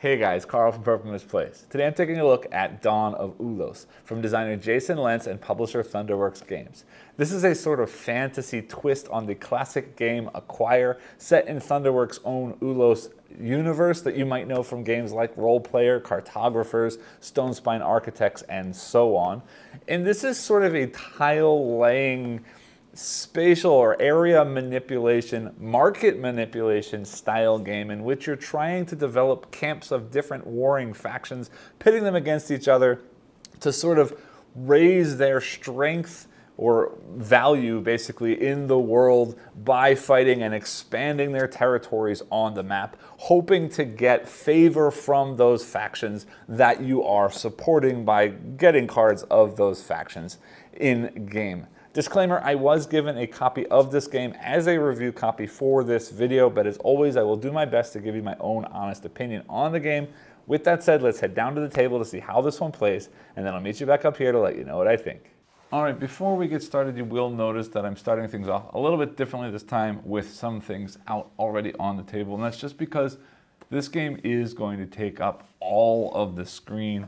Hey guys, Carl from Purple Misplaced. Today I'm taking a look at Dawn of Ulos from designer Jason Lentz and publisher Thunderworks Games. This is a sort of fantasy twist on the classic game Acquire, set in Thunderworks' own Ulos universe that you might know from games like Role Player, Cartographers, Stone Spine Architects, and so on. And this is sort of a tile-laying spatial or area manipulation, market manipulation style game in which you're trying to develop camps of different warring factions, pitting them against each other to sort of raise their strength or value basically in the world by fighting and expanding their territories on the map, hoping to get favor from those factions that you are supporting by getting cards of those factions in game. Disclaimer, I was given a copy of this game as a review copy for this video, but as always, I will do my best to give you my own honest opinion on the game. With that said, let's head down to the table to see how this one plays, and then I'll meet you back up here to let you know what I think. All right, before we get started, you will notice that I'm starting things off a little bit differently this time with some things out already on the table, and that's just because this game is going to take up all of the screen,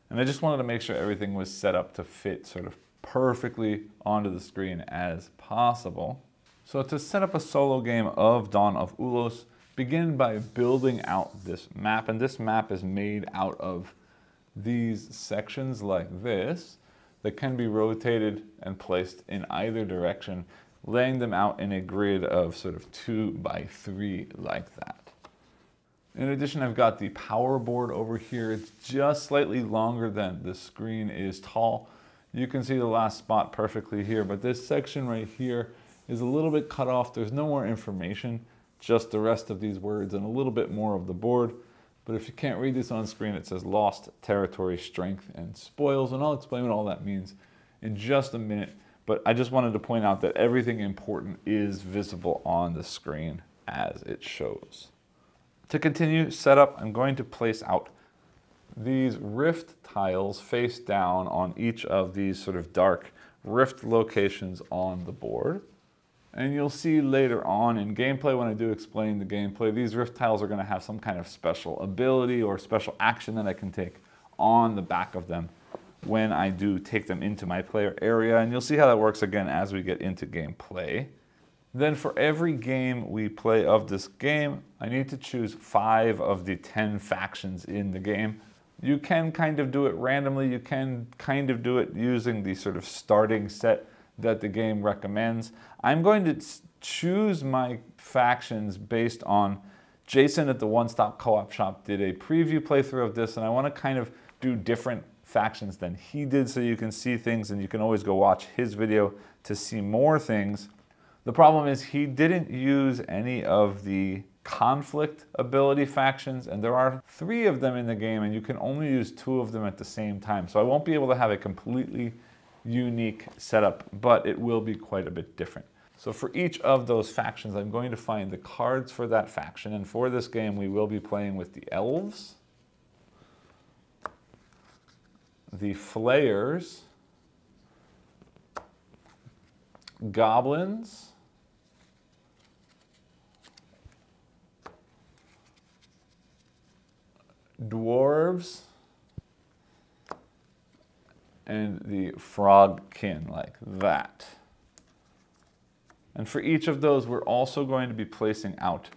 and I just wanted to make sure everything was set up to fit sort of perfectly onto the screen as possible. So to set up a solo game of Dawn of Ulos, begin by building out this map, and this map is made out of these sections like this that can be rotated and placed in either direction, laying them out in a grid of sort of 2 by 3 like that. In addition, I've got the power board over here. It's just slightly longer than the screen is tall. You can see the last spot perfectly here, but this section right here is a little bit cut off. There's no more information, just the rest of these words and a little bit more of the board. But if you can't read this on screen, it says lost territory, strength, and spoils, and I'll explain what all that means in just a minute. But I just wanted to point out that everything important is visible on the screen as it shows. To continue setup, I'm going to place out these rift tiles face down on each of these sort of dark rift locations on the board. And you'll see later on in gameplay, when I do explain the gameplay, these rift tiles are going to have some kind of special ability or special action that I can take on the back of them when I do take them into my player area. And you'll see how that works again as we get into gameplay. Then for every game we play of this game, I need to choose 5 of the 10 factions in the game. You can kind of do it randomly. You can kind of do it using the sort of starting set that the game recommends. I'm going to choose my factions based on Jason at the One Stop Co-op Shop did a preview playthrough of this, and I want to kind of do different factions than he did so you can see things, and you can always go watch his video to see more things. The problem is he didn't use any of the conflict ability factions, and there are 3 of them in the game, and you can only use 2 of them at the same time. So I won't be able to have a completely unique setup, but it will be quite a bit different. So for each of those factions, I'm going to find the cards for that faction, and for this game we will be playing with the elves, the flayers, goblins, dwarves, and the frogkin like that. And for each of those, we're also going to be placing out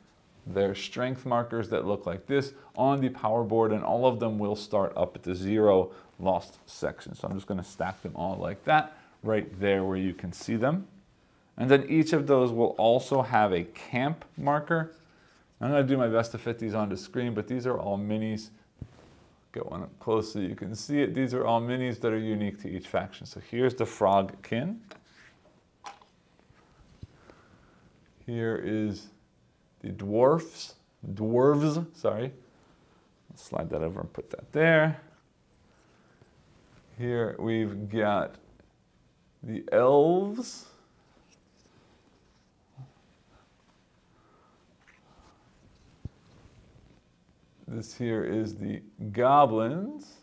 their strength markers that look like this on the power board, and all of them will start up at the 0 lost section. So I'm just going to stack them all like that right there where you can see them. And then each of those will also have a camp marker. I'm going to do my best to fit these onto screen, but these are all minis. Get one up close so you can see it. These are all minis that are unique to each faction. So here's the frogkin. Here is the dwarves, sorry. Let's slide that over and put that there. Here we've got the elves. This here is the goblins.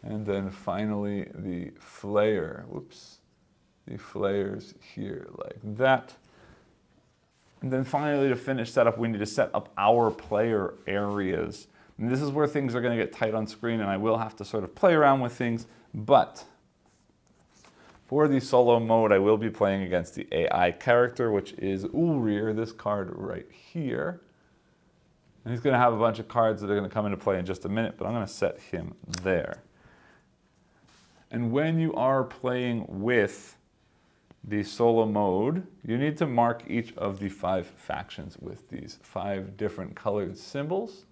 And then finally the flayer. Whoops. the flares here like that. And then finally, to finish setup, we need to set up our player areas. And this is where things are going to get tight on screen, and I will have to sort of play around with things. But for the solo mode, I will be playing against the AI character, which is Ulrir, this card right here. And he's going to have a bunch of cards that are going to come into play in just a minute, but I'm going to set him there. And when you are playing with the solo mode, you need to mark each of the 5 factions with these 5 different colored symbols.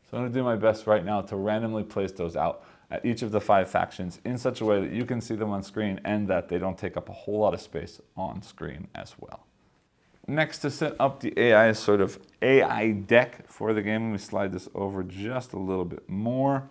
So I'm going to do my best right now to randomly place those out at each of the 5 factions in such a way that you can see them on screen and that they don't take up a whole lot of space on screen as well. Next, to set up the AI sort of AI deck for the game, let me slide this over just a little bit more.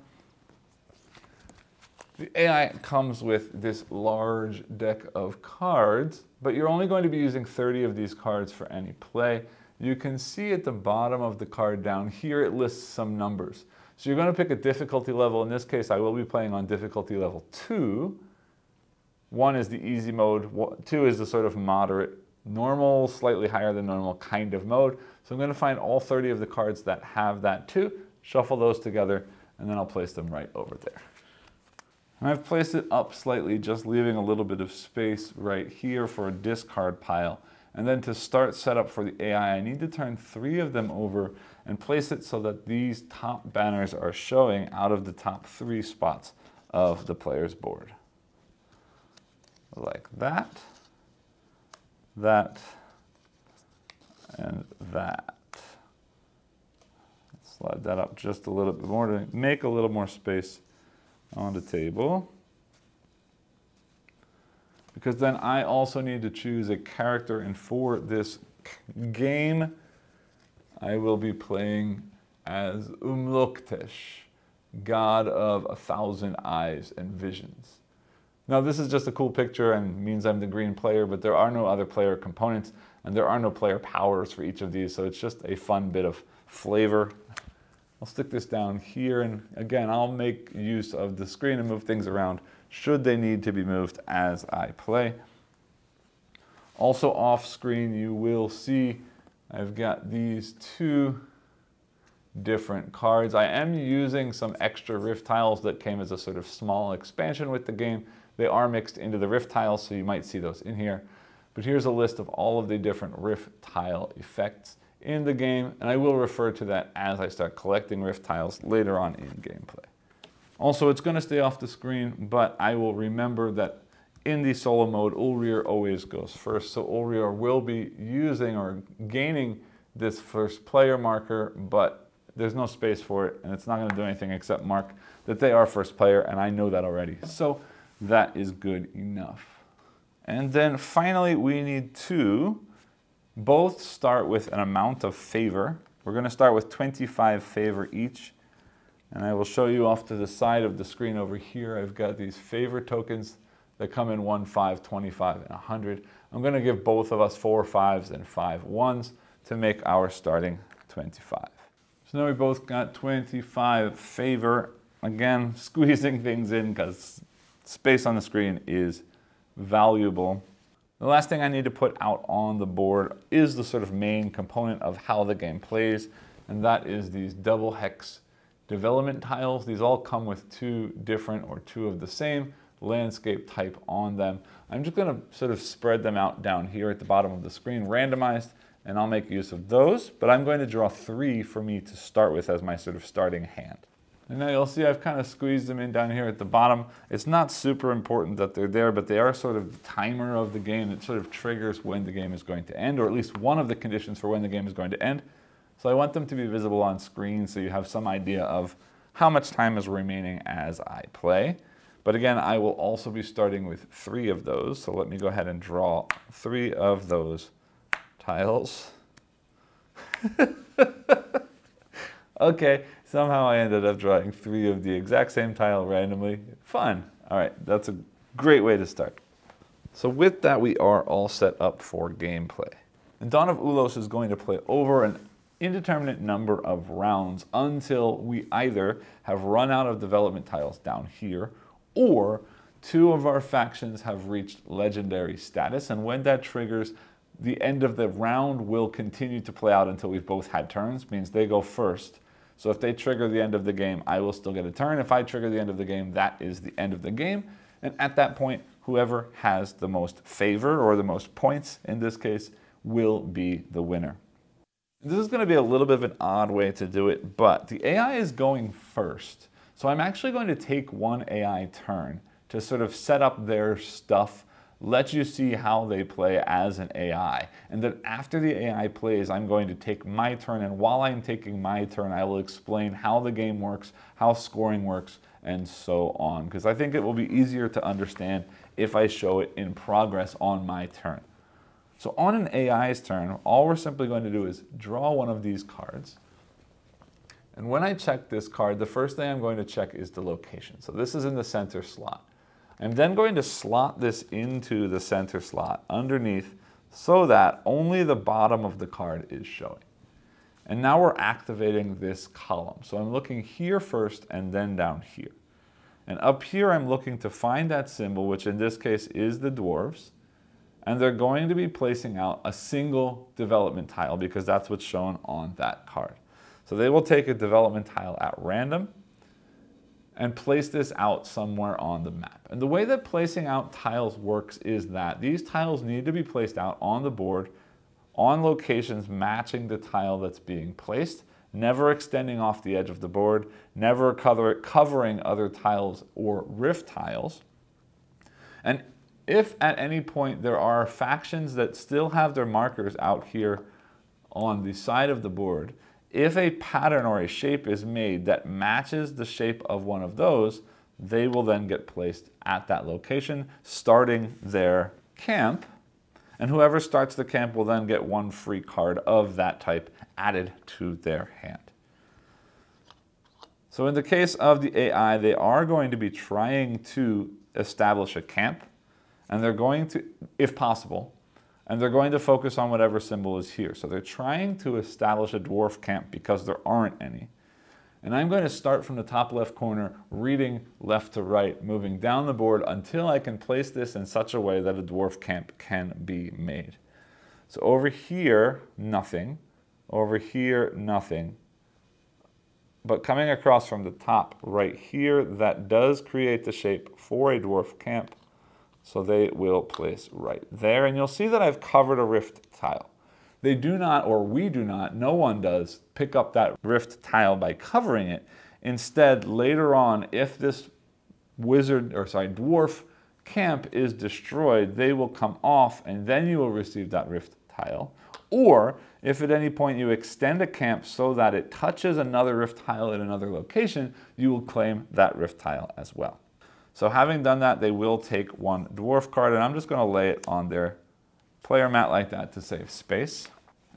The AI comes with this large deck of cards, but you're only going to be using 30 of these cards for any play. You can see at the bottom of the card down here, it lists some numbers. So you're going to pick a difficulty level. In this case, I will be playing on difficulty level 2. 1 is the easy mode, 2 is the sort of moderate, normal, slightly higher than normal kind of mode. So I'm going to find all 30 of the cards that have that 2, shuffle those together, and then I'll place them right over there. And I've placed it up slightly, just leaving a little bit of space right here for a discard pile. And then to start setup for the AI, I need to turn 3 of them over and place it so that these top banners are showing out of the top 3 spots of the player's board. Like that, that, and that. Slide that up just a little bit more to make a little more space on the table. Because then I also need to choose a character, and for this game, I will be playing as Umluktesh, god of 1,000 eyes and visions. Now this is just a cool picture and means I'm the green player, but there are no other player components and there are no player powers for each of these, so it's just a fun bit of flavor. I'll stick this down here, and again, I'll make use of the screen and move things around should they need to be moved as I play. Also off screen, you will see I've got these 2 different cards. I am using some extra rift tiles that came as a sort of small expansion with the game. They are mixed into the rift tiles, so you might see those in here. But here's a list of all of the different rift tile effects in the game, and I will refer to that as I start collecting rift tiles later on in gameplay. Also, it's going to stay off the screen, but I will remember that in the solo mode, Ulrir always goes first, so Ulrir will be using or gaining this first player marker, but there's no space for it, and it's not going to do anything except mark that they are first player, and I know that already, so that is good enough. And then finally, we need to both start with an amount of favor. We're going to start with 25 favor each. And I will show you off to the side of the screen over here. I've got these favor tokens that come in 1, 5, 25, and 100. I'm going to give both of us 4 5s and 5 1s to make our starting 25. So now we both got 25 favor. Again, squeezing things in because space on the screen is valuable. The last thing I need to put out on the board is the sort of main component of how the game plays, and that is these double hex development tiles. These all come with 2 different or 2 of the same landscape type on them. I'm just going to sort of spread them out down here at the bottom of the screen, randomized, and I'll make use of those, but I'm going to draw 3 for me to start with as my sort of starting hand. And now you'll see I've kind of squeezed them in down here at the bottom. It's not super important that they're there, but they are sort of the timer of the game. It sort of triggers when the game is going to end, or at least one of the conditions for when the game is going to end. So I want them to be visible on screen so you have some idea of how much time is remaining as I play. But again, I will also be starting with 3 of those. So let me go ahead and draw 3 of those tiles. Okay, somehow I ended up drawing 3 of the exact same tile randomly. Fun. All right, that's a great way to start. So with that, we are all set up for gameplay. And Dawn of Ulos is going to play over an indeterminate number of rounds until we either have run out of development tiles down here, or 2 of our factions have reached legendary status, and when that triggers, the end of the round will continue to play out until we've both had turns, means they go first. So if they trigger the end of the game, I will still get a turn. If I trigger the end of the game, that is the end of the game. And at that point, whoever has the most favor, or the most points in this case, will be the winner. This is going to be a little bit of an odd way to do it, but the AI is going first. So I'm actually going to take one AI turn to sort of set up their stuff, let you see how they play as an AI. And then after the AI plays, I'm going to take my turn, and while I'm taking my turn, I will explain how the game works, how scoring works, and so on. Because I think it will be easier to understand if I show it in progress on my turn. So on an AI's turn, all we're simply going to do is draw one of these cards. And when I check this card, the first thing I'm going to check is the location. So this is in the center slot. I'm then going to slot this into the center slot underneath so that only the bottom of the card is showing. And now we're activating this column. So I'm looking here first and then down here. And up here I'm looking to find that symbol, which in this case is the dwarves. And they're going to be placing out a single development tile because that's what's shown on that card. So they will take a development tile at random and place this out somewhere on the map. And the way that placing out tiles works is that these tiles need to be placed out on the board on locations matching the tile that's being placed, never extending off the edge of the board, never covering other tiles or rift tiles. And if at any point there are factions that still have their markers out here on the side of the board, if a pattern or a shape is made that matches the shape of one of those, they will then get placed at that location, starting their camp. And whoever starts the camp will then get one free card of that type added to their hand. So in the case of the AI, they are going to be trying to establish a camp, and they're going to, if possible, and they're going to focus on whatever symbol is here. So they're trying to establish a dwarf camp because there aren't any. And I'm going to start from the top left corner, reading left to right, moving down the board until I can place this in such a way that a dwarf camp can be made. So over here, nothing. Over here, nothing. But coming across from the top right here, that does create the shape for a dwarf camp. So they will place right there. And you'll see that I've covered a rift tile. They do not, or we do not, no one does, pick up that rift tile by covering it. Instead, later on, if this dwarf camp is destroyed, they will come off and then you will receive that rift tile. Or if at any point you extend a camp so that it touches another rift tile in another location, you will claim that rift tile as well. So having done that, they will take one dwarf card, and I'm just going to lay it on their player mat like that to save space.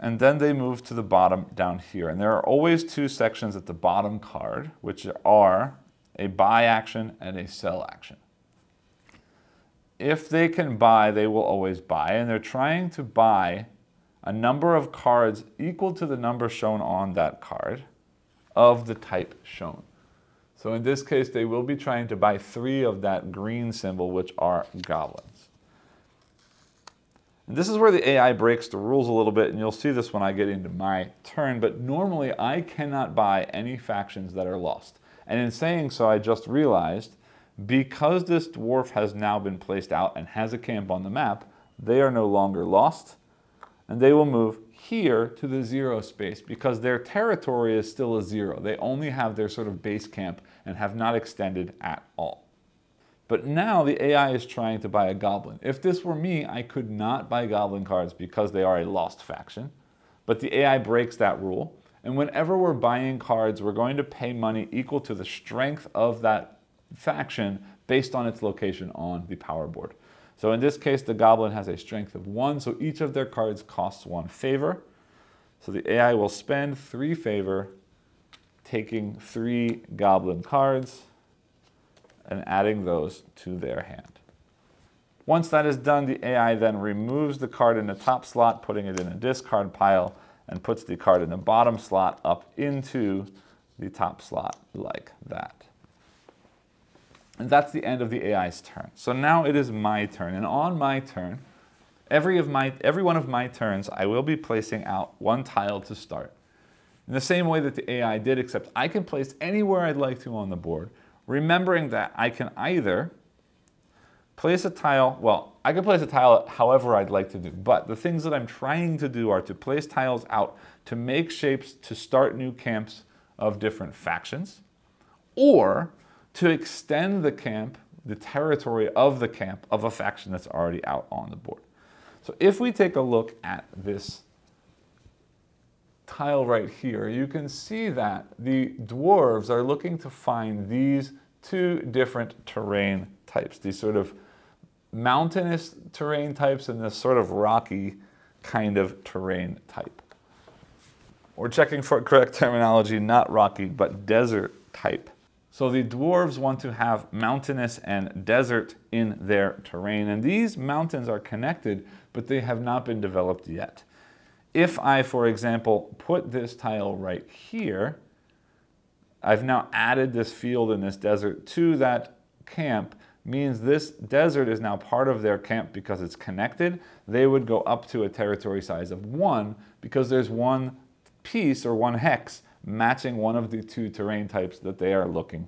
And then they move to the bottom down here. And there are always 2 sections at the bottom card, which are a buy action and a sell action. If they can buy, they will always buy, and they're trying to buy a number of cards equal to the number shown on that card of the type shown. So in this case, they will be trying to buy 3 of that green symbol, which are goblins. And this is where the AI breaks the rules a little bit, and you'll see this when I get into my turn, but normally I cannot buy any factions that are lost. And in saying so, I just realized, because this dwarf has now been placed out and has a camp on the map, they are no longer lost, and they will move here to the 0 space because their territory is still a 0. They only have their sort of base camp and have not extended at all. But now the AI is trying to buy a goblin. If this were me, I could not buy goblin cards because they are a lost faction. But the AI breaks that rule. And whenever we're buying cards, we're going to pay money equal to the strength of that faction based on its location on the power board. So in this case, the goblin has a strength of 1, so each of their cards costs 1 favor. So the AI will spend 3 favor, taking 3 goblin cards and adding those to their hand. Once that is done, the AI then removes the card in the top slot, putting it in a discard pile, and puts the card in the bottom slot up into the top slot like that. And that's the end of the AI's turn. So now it is my turn, and on my turn, every one of my turns, I will be placing out one tile to start. In the same way that the AI did, except I can place anywhere I'd like to on the board, remembering that I can either place a tile, well, I can place a tile however I'd like to do, but the things that I'm trying to do are to place tiles out to make shapes to start new camps of different factions, or to extend the camp, the territory of the camp of a faction that's already out on the board. So if we take a look at this tile right here, you can see that the dwarves are looking to find these two different terrain types, these sort of mountainous terrain types and this sort of rocky kind of terrain type. We're checking for correct terminology, not rocky, but desert type. So the dwarves want to have mountainous and desert in their terrain, and these mountains are connected, but they have not been developed yet. If I, for example, put this tile right here, I've now added this field in this desert to that camp, means this desert is now part of their camp because it's connected. They would go up to a territory size of 1 because there's one piece or one hex matching one of the two terrain types that they are looking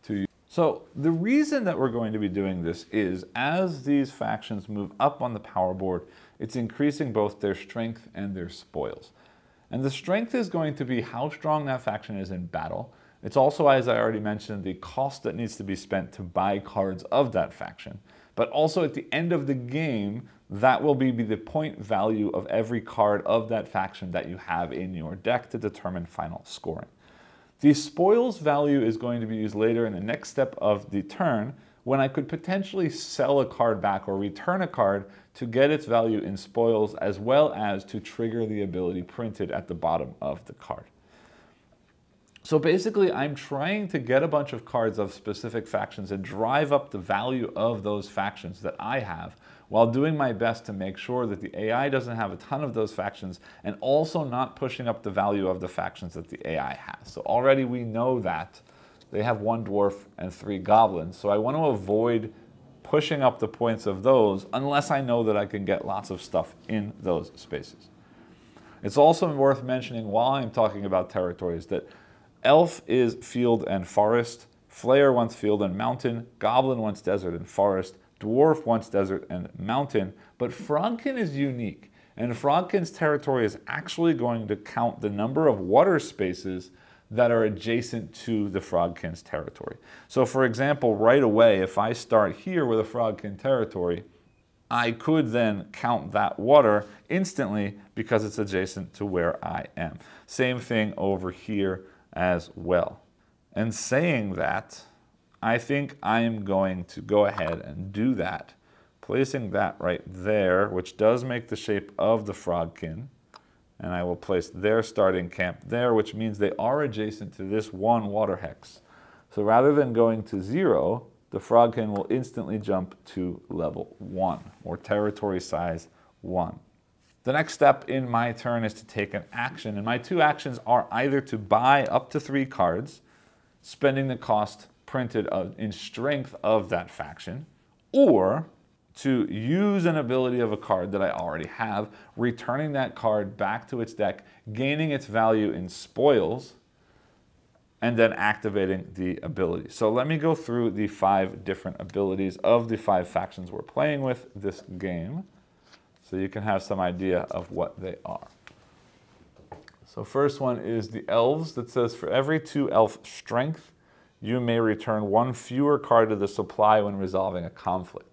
to use. So the reason that we're going to be doing this is as these factions move up on the power board, it's increasing both their strength and their spoils. And the strength is going to be how strong that faction is in battle. It's also, as I already mentioned, the cost that needs to be spent to buy cards of that faction. But also at the end of the game, that will be the point value of every card of that faction that you have in your deck to determine final scoring. The spoils value is going to be used later in the next step of the turn when I could potentially sell a card back or return a card to get its value in spoils, as well as to trigger the ability printed at the bottom of the card. So basically, I'm trying to get a bunch of cards of specific factions and drive up the value of those factions that I have, while doing my best to make sure that the AI doesn't have a ton of those factions, and also not pushing up the value of the factions that the AI has. So already we know that they have 1 dwarf and 3 goblins, so I want to avoid pushing up the points of those unless I know that I can get lots of stuff in those spaces. It's also worth mentioning while I'm talking about territories that Elf is field and forest, Flayer wants field and mountain, Goblin wants desert and forest, Dwarf wants desert and mountain, but Frogkin is unique, and Frogkin's territory is actually going to count the number of water spaces that are adjacent to the Frogkin's territory. So for example, right away, if I start here with a Frogkin territory, I could then count that water instantly because it's adjacent to where I am. Same thing over here as well. And saying that, I think I am going to go ahead and do that, placing that right there, which does make the shape of the Frogkin, and I will place their starting camp there, which means they are adjacent to this 1 water hex. So rather than going to 0, the Frogkin will instantly jump to level 1, or territory size 1. The next step in my turn is to take an action, and my 2 actions are either to buy up to 3 cards, spending the cost printed in strength of that faction, or to use an ability of a card that I already have, returning that card back to its deck, gaining its value in spoils, and then activating the ability. So let me go through the 5 different abilities of the 5 factions we're playing with this game, so you can have some idea of what they are. So first one is the elves that says for every 2 elf strength, you may return 1 fewer card to the supply when resolving a conflict.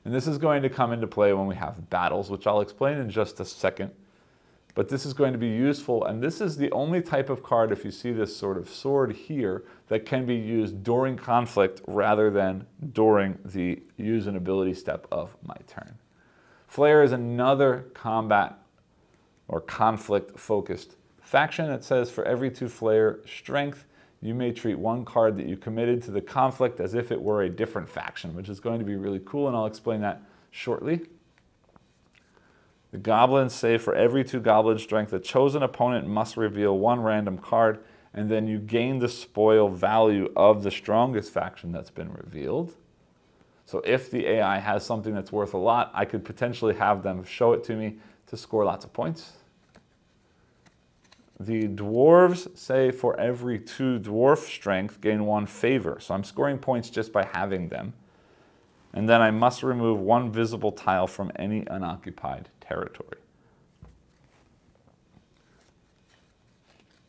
And this is going to come into play when we have battles, which I'll explain in just a second. But this is going to be useful, and this is the only type of card, if you see this sort of sword here, that can be used during conflict rather than during the use an ability step of my turn. Flayer is another combat or conflict-focused faction that says for every 2 Flayer strength, you may treat 1 card that you committed to the conflict as if it were a different faction, which is going to be really cool, and I'll explain that shortly. The goblins say for every 2 goblin strength, a chosen opponent must reveal 1 random card, and then you gain the spoil value of the strongest faction that's been revealed. So if the AI has something that's worth a lot, I could potentially have them show it to me to score lots of points. The dwarves say for every 2 dwarf strength, gain 1 favor. So I'm scoring points just by having them. And then I must remove 1 visible tile from any unoccupied territory.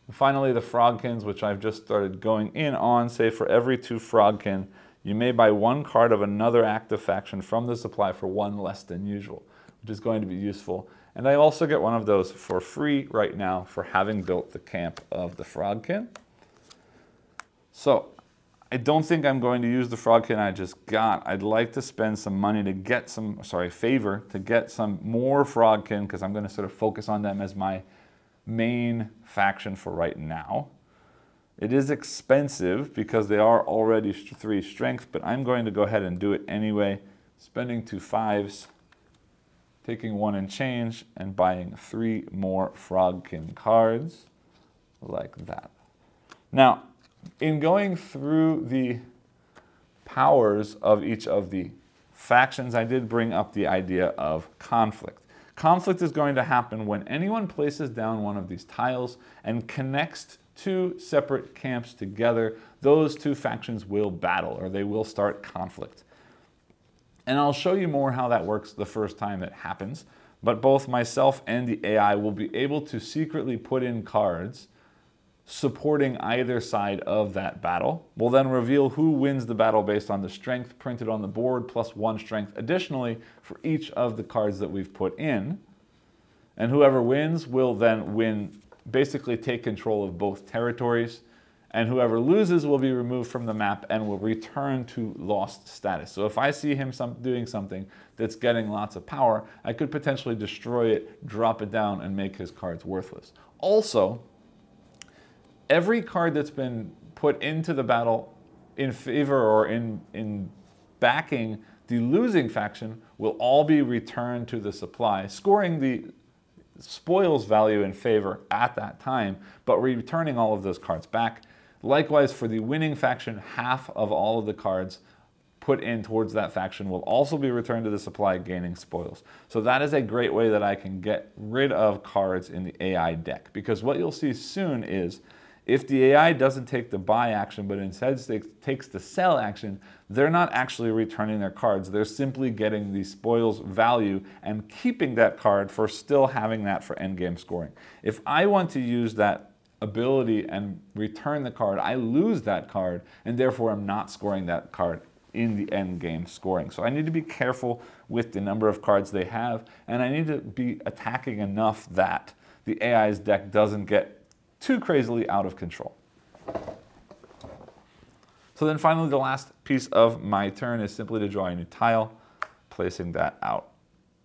And finally, the frogkins, which I've just started going in on, say for every 2 frogkin, you may buy 1 card of another active faction from the supply for 1 less than usual, which is going to be useful. And I also get one of those for free right now for having built the camp of the frogkin. So I don't think I'm going to use the frogkin I just got. I'd like to spend some money to get some, favor to get some more frogkin, because I'm going to sort of focus on them as my main faction for right now. It is expensive because they are already 3 strength, but I'm going to go ahead and do it anyway, spending 2 5s, taking 1 and change, and buying 3 more frogkin cards, like that. Now, in going through the powers of each of the factions, I did bring up the idea of conflict. Conflict is going to happen when anyone places down one of these tiles and connects 2 separate camps together. Those 2 factions will battle, or they will start conflict. And I'll show you more how that works the first time it happens. But both myself and the AI will be able to secretly put in cards supporting either side of that battle. We'll then reveal who wins the battle based on the strength printed on the board, plus 1 strength additionally for each of the cards that we've put in. And whoever wins will then basically take control of both territories. And whoever loses will be removed from the map and will return to lost status. So if I see him doing something that's getting lots of power, I could potentially destroy it, drop it down, and make his cards worthless. Also, every card that's been put into the battle in favor or in backing the losing faction will all be returned to the supply, scoring the spoils value in favor at that time, but returning all of those cards back. Likewise, for the winning faction, half of all of the cards put in towards that faction will also be returned to the supply, gaining spoils. So that is a great way that I can get rid of cards in the AI deck. Because what you'll see soon is, if the AI doesn't take the buy action, but instead takes the sell action, they're not actually returning their cards. They're simply getting the spoils value and keeping that card for still having that for endgame scoring. If I want to use that ability and return the card, I lose that card, and therefore I'm not scoring that card in the end game scoring. So I need to be careful with the number of cards they have, and I need to be attacking enough that the AI's deck doesn't get too crazily out of control. So then finally, the last piece of my turn is simply to draw a new tile, placing that out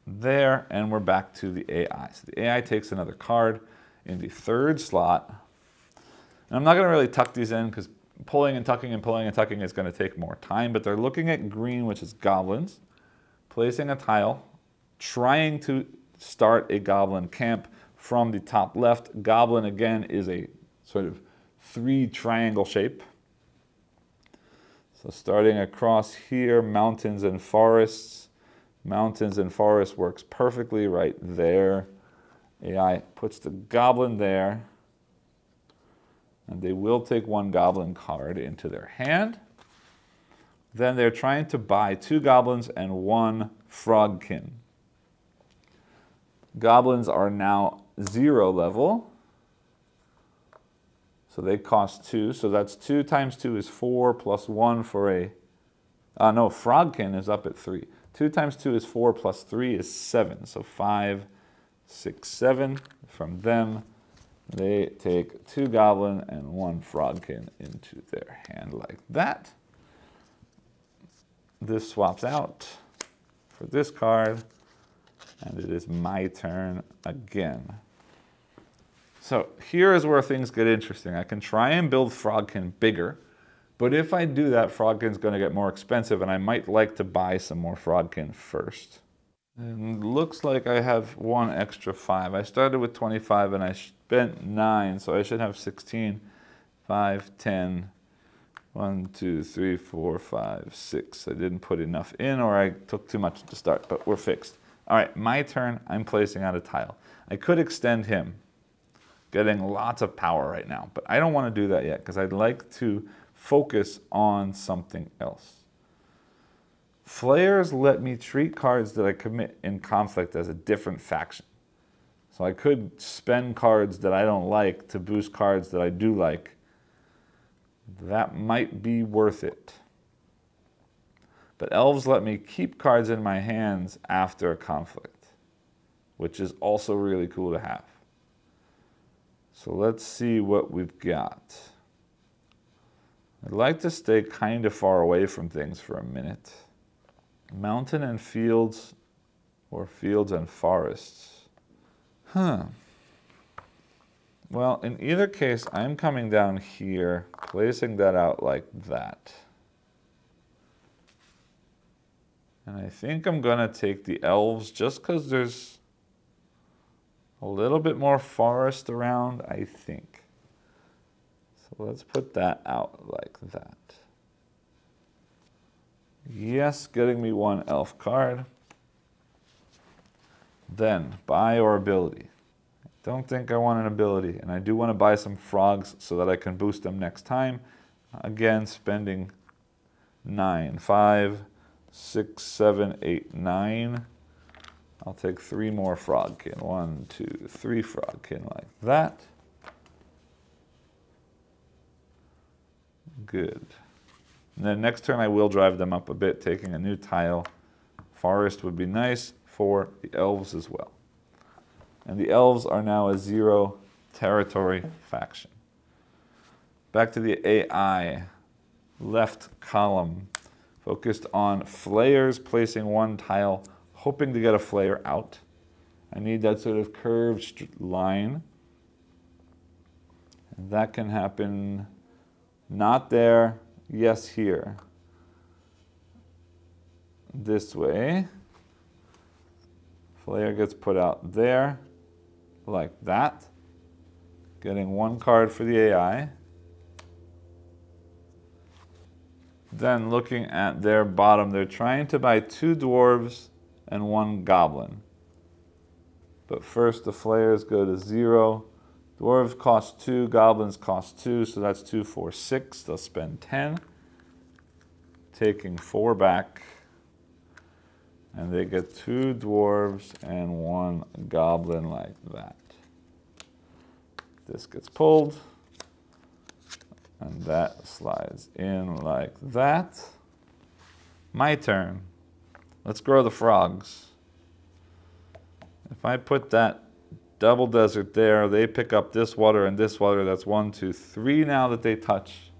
there, and we're back to the AI. So the AI takes another card in the 3rd slot. And I'm not going to really tuck these in because pulling and tucking is going to take more time, but they're looking at green, which is goblins, placing a tile, trying to start a goblin camp from the top left. Goblin, again, is a sort of 3 triangle shape. So starting across here, mountains and forests. Mountains and forests works perfectly right there. AI puts the goblin there, and they will take 1 goblin card into their hand. Then they're trying to buy 2 goblins and 1 frogkin. Goblins are now 0 level, so they cost 2. So that's 2 times 2 is 4 plus 1 for a... no, frogkin is up at 3. 2 times 2 is 4 plus 3 is 7. So 5, 6, 7 from them. They take 2 goblin and 1 frogkin into their hand like that. This swaps out for this card, and it is my turn again. So here is where things get interesting. I can try and build frogkin bigger, but if I do that, frogkin's going to get more expensive, and I might like to buy some more frogkin first. And looks like I have 1 extra 5. I started with 25 and I spent 9, so I should have 16 5, 10. 1, 2, 3, 4, 5, 6. I didn't put enough in, or I took too much to start, but we're fixed. All right, my turn. I'm placing out a tile. I could extend him, getting lots of power right now, but I don't want to do that yet because I'd like to focus on something else. Flayers let me treat cards that I commit in conflict as a different faction. So I could spend cards that I don't like to boost cards that I do like. That might be worth it. But elves let me keep cards in my hands after a conflict, which is also really cool to have. So let's see what we've got. I'd like to stay kind of far away from things for a minute. Mountain and fields, or fields and forests. Well, in either case, I'm coming down here, placing that out like that. And I think I'm going to take the elves just because there's a little bit more forest around, I think. So let's put that out like that. Yes, getting me one elf card. Then, buy or ability. I don't think I want an ability, and I do want to buy some frogs so that I can boost them next time. Again, spending 9. 5, 6, 7, 8, 9. I'll take 3 more frogkin. 1, 2, 3 frogkin like that. Good. And then next turn I will drive them up a bit, taking a new tile. Forest would be nice for the elves as well. And the elves are now a 0 territory faction. Back to the AI. Left column. Focused on flayers, placing 1 tile, hoping to get a flayer out. I need that sort of curved line. And that can happen not there, yes here. This way. Flayer gets put out there, like that. Getting 1 card for the AI. Then looking at their bottom, they're trying to buy 2 dwarves and 1 goblin. But first the flayers go to 0. Dwarves cost 2, goblins cost 2, so that's 2, 4, 6. They'll spend 10. Taking 4 back. And they get 2 dwarves and 1 goblin like that. This gets pulled. And that slides in like that. My turn. Let's grow the frogs. If I put that double desert there, they pick up this water and this water. That's 1, 2, 3 now that they touch.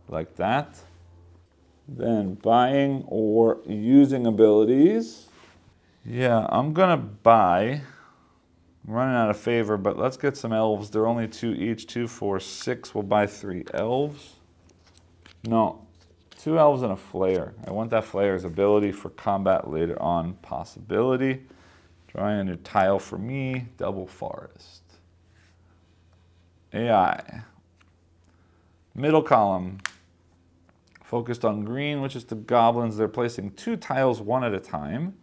Like that. Then buying or using abilities. Yeah, I'm gonna buy. I'm running out of favor, but let's get some elves. They're only 2 each. 2, 4, 6. We'll buy 3 elves. No, 2 elves and a flayer. I want that flayer's ability for combat later on. Possibility. Drawing a new tile for me. Double forest. AI. Middle column. Focused on green, which is the goblins. They're placing 2 tiles 1 at a time.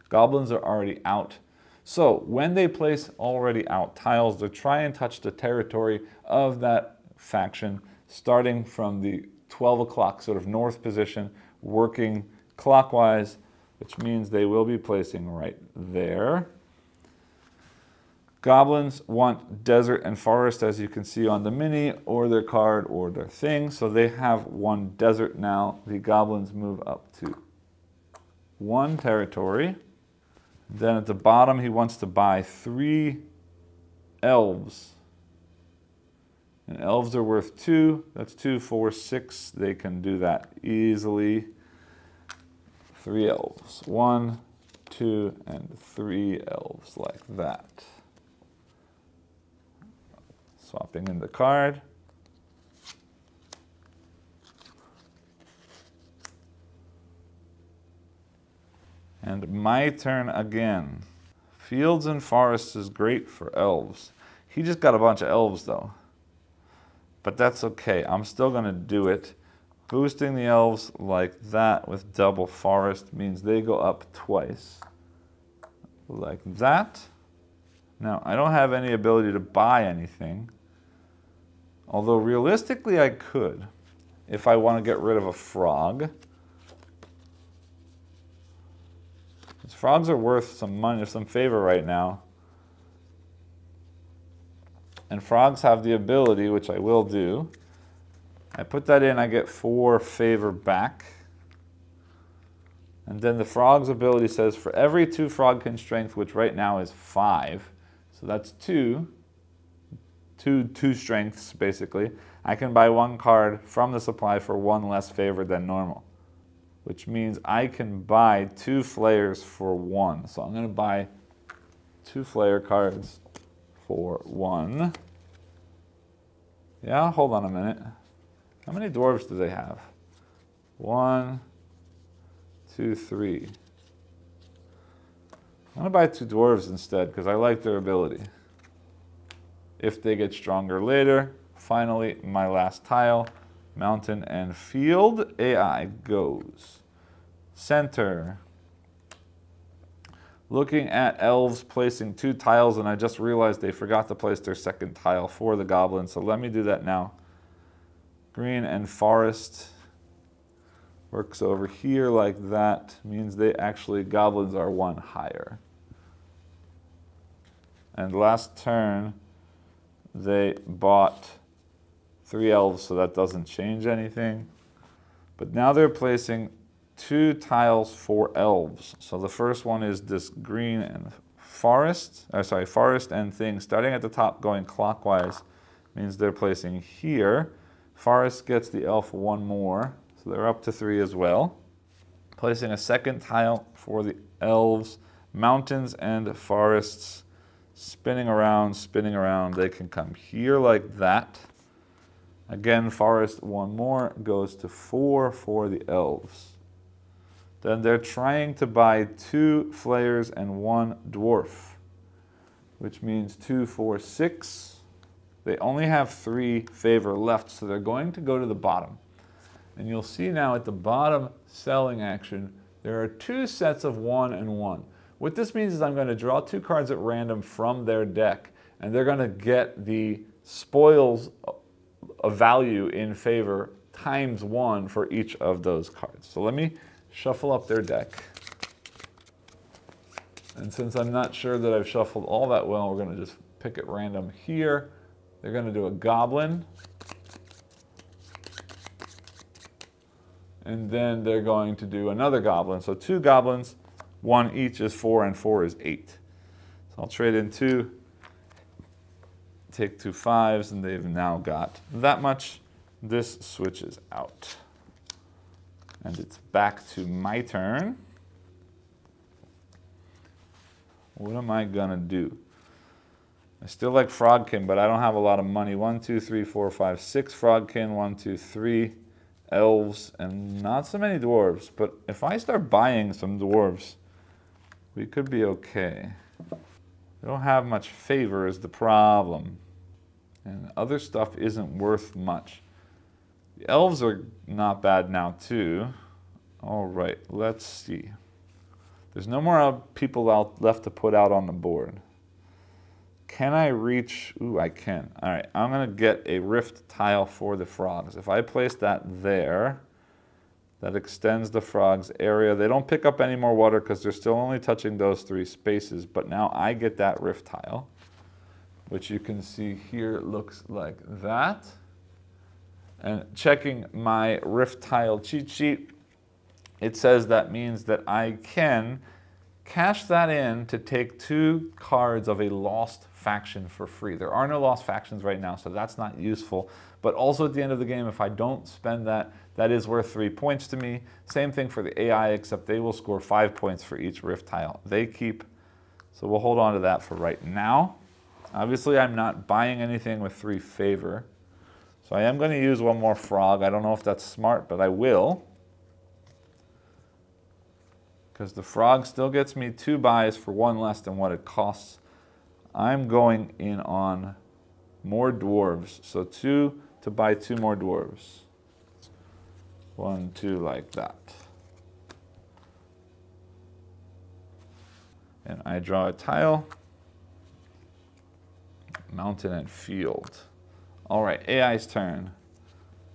Goblins are already out. So when they place already out tiles, they're trying to touch the territory of that faction, starting from the 12 o'clock sort of north position, working clockwise, which means they will be placing right there. Goblins want desert and forest, as you can see on the mini, or their card, or their thing. So they have 1 desert now. The goblins move up to 1 territory. Then at the bottom, he wants to buy 3 elves. And elves are worth 2. That's 2, 4, 6. They can do that easily. 3 elves. 1, 2, and 3 elves like that. Swapping in the card. And my turn again. Fields and forests is great for elves. He just got a bunch of elves though. but that's okay. I'm still going to do it. Boosting the elves like that with double forest means they go up twice. Like that. Now, I don't have any ability to buy anything. Although realistically I could, if I want to get rid of a frog. These frogs are worth some money, some favor right now. And frogs have the ability, which I will do. I put that in, I get 4 favor back. And then the frog's ability says for every 2 frogkin strength, which right now is 5, so that's 2 strengths basically, I can buy 1 card from the supply for 1 less favor than normal. Which means I can buy 2 flayers for 1. So I'm going to buy 2 flayer cards for 1. Yeah, hold on a minute. How many dwarves do they have? 1, 2, 3. I'm going to buy 2 dwarves instead because I like their ability. If they get stronger later. Finally, my last tile, mountain and field. AI goes. Center. Looking at elves placing 2 tiles, and I just realized they forgot to place their second tile for the goblins, so let me do that now. Green and forest works over here like that. Means they actually, goblins are 1 higher. And last turn, they bought 3 elves, so that doesn't change anything. But now they're placing 2 tiles for elves. So the first one is this green and forest, forest and thing. Starting at the top, going clockwise, means they're placing here. Forest gets the elf 1 more, so they're up to 3 as well. Placing a second tile for the elves. Mountains and forests spinning around, they can come here like that. Again, forest 1 more, goes to 4 for the elves. Then they're trying to buy 2 flayers and 1 dwarf, which means 2, 4, 6. They only have 3 favor left, so they're going to go to the bottom. And you'll see now at the bottom selling action, there are 2 sets of 1 and 1. What this means is I'm going to draw 2 cards at random from their deck, and they're going to get the spoils of value in favor times 1 for each of those cards. So let me shuffle up their deck. And since I'm not sure that I've shuffled all that well, we're going to just pick at random here. They're going to do a goblin. And then they're going to do another goblin. So 2 goblins, 1 each is 4, and 4 is 8. So I'll trade in 2, take 2 5s, and they've now got that much. This switches out. And it's back to my turn. What am I going to do? I still like frogkin, but I don't have a lot of money. 1, 2, 3, 4, 5, 6 frogkin. 1, 2, 3 elves, and not so many dwarves. But if I start buying some dwarves, we could be okay. We don't have much favor is the problem. And other stuff isn't worth much. The elves are not bad now too. All right, let's see. There's no more people left to put out on the board. Can I reach? Ooh, I can. All right, I'm going to get a rift tile for the frogs. If I place that there, that extends the frogs' area. They don't pick up any more water because they're still only touching those 3 spaces, but now I get that rift tile, which you can see here looks like that. And checking my rift tile cheat sheet, it says that means that I can cash that in to take 2 cards of a lost faction for free. There are no lost factions right now, so that's not useful. But also at the end of the game, if I don't spend that, that is worth 3 points to me. Same thing for the AI, except they will score 5 points for each rift tile they keep. So we'll hold on to that for right now. Obviously, I'm not buying anything with 3 favor. So I am going to use 1 more frog. I don't know if that's smart, but I will. Because the frog still gets me 2 buys for 1 less than what it costs. I'm going in on more dwarves. So 2 to buy 2 more dwarves. 1, 2, like that. And I draw a tile. Mountain and field. All right, AI's turn.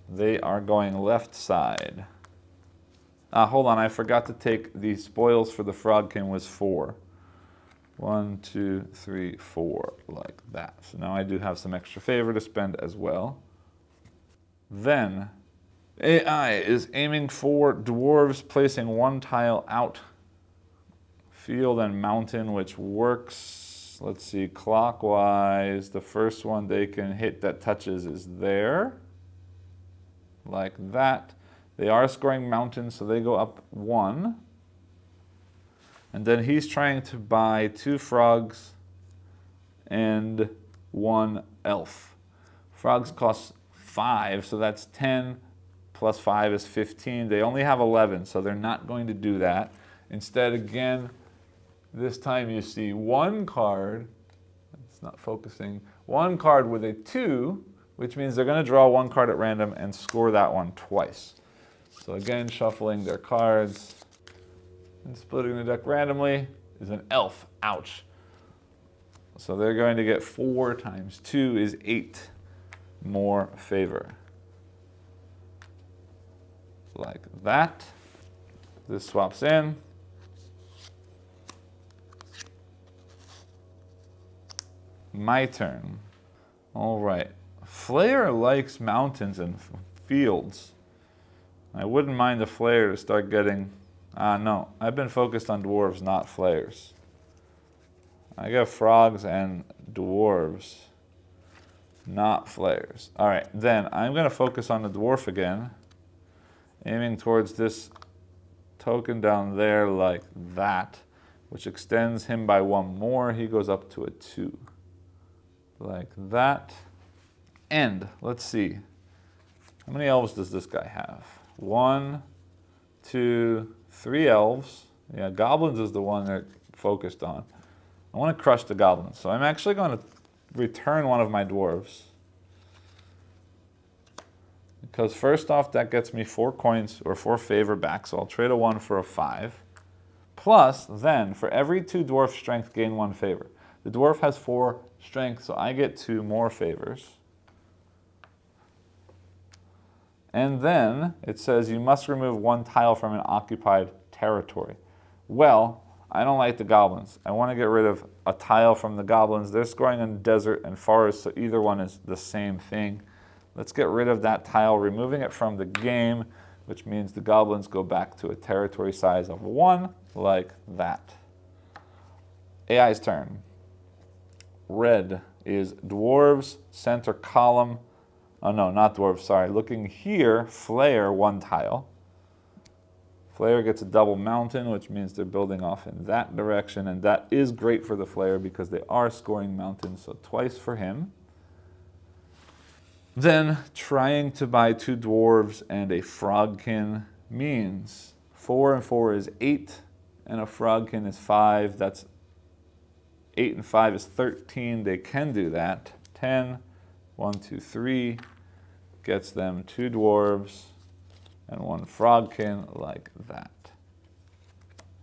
They are going left side. Hold on, I forgot to take the spoils for the frogkin was 4. 1, 2, 3, 4, like that. So now I do have some extra favor to spend as well. Then AI is aiming for dwarves, placing 1 tile out. Field and mountain, which works, let's see, clockwise. The first one they can hit that touches is there. Like that. They are scoring mountains, so they go up 1. And then he's trying to buy 2 frogs and 1 elf. Frogs cost 5, so that's 10 plus 5 is 15. They only have 11, so they're not going to do that. Instead, again, this time you see 1 card. It's not focusing. 1 card with a 2, which means they're going to draw 1 card at random and score that one twice. So again, shuffling their cards and splitting the deck randomly is an elf. Ouch. So they're going to get 4 times 2 is 8 more favor. Like that. This swaps in. My turn. All right. Flair likes mountains and fields. I wouldn't mind the Flair to start getting... no, I've been focused on dwarves, not Flairs. I got frogs and dwarves, not Flairs. All right, then I'm going to focus on the dwarf again, aiming towards this token down there like that, which extends him by 1 more. He goes up to a 2. Like that. And let's see. How many elves does this guy have? 1, 2, 3 elves. Yeah, goblins is the one they're focused on. I want to crush the goblins, so I'm actually going to return one of my dwarves. Because first off, that gets me 4 coins or 4 favor back, so I'll trade a 1 for a 5. Plus, then, for every 2 dwarf strength, gain 1 favor. The dwarf has 4 strength, so I get 2 more favors. And then it says you must remove 1 tile from an occupied territory. Well, I don't like the goblins. I want to get rid of a tile from the goblins. They're scoring in desert and forest, so either one is the same thing. Let's get rid of that tile, removing it from the game, which means the goblins go back to a territory size of 1, like that. AI's turn. Red is dwarves, center column. Oh no, not dwarves, sorry. Looking here, Flair 1 tile. Flair gets a double mountain, which means they're building off in that direction, and that is great for the Flair because they are scoring mountains, so twice for him. Then trying to buy 2 dwarves and a frogkin means 4 and 4 is 8, and a frogkin is 5. That's 8 and 5 is 13. They can do that. 10, 1, 2, 3. Gets them 2 dwarves and 1 frogkin like that.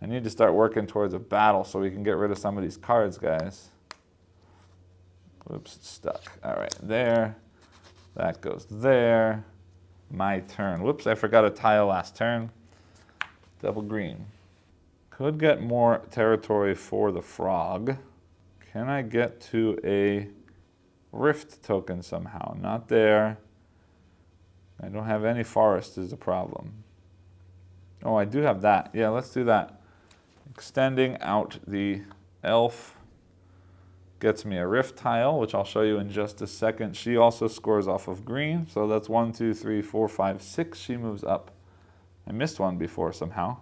I need to start working towards a battle so we can get rid of some of these cards, guys. Oops, it's stuck. All right, there. That goes there. My turn. Whoops, I forgot a tile last turn. Double green. Could get more territory for the frog. Can I get to a rift token somehow? Not there. I don't have any forest is the problem. Oh, I do have that. Yeah, let's do that. Extending out the elf gets me a rift tile, which I'll show you in just a second. She also scores off of green, so that's 1, 2, 3, 4, 5, 6. She moves up. I missed one before somehow.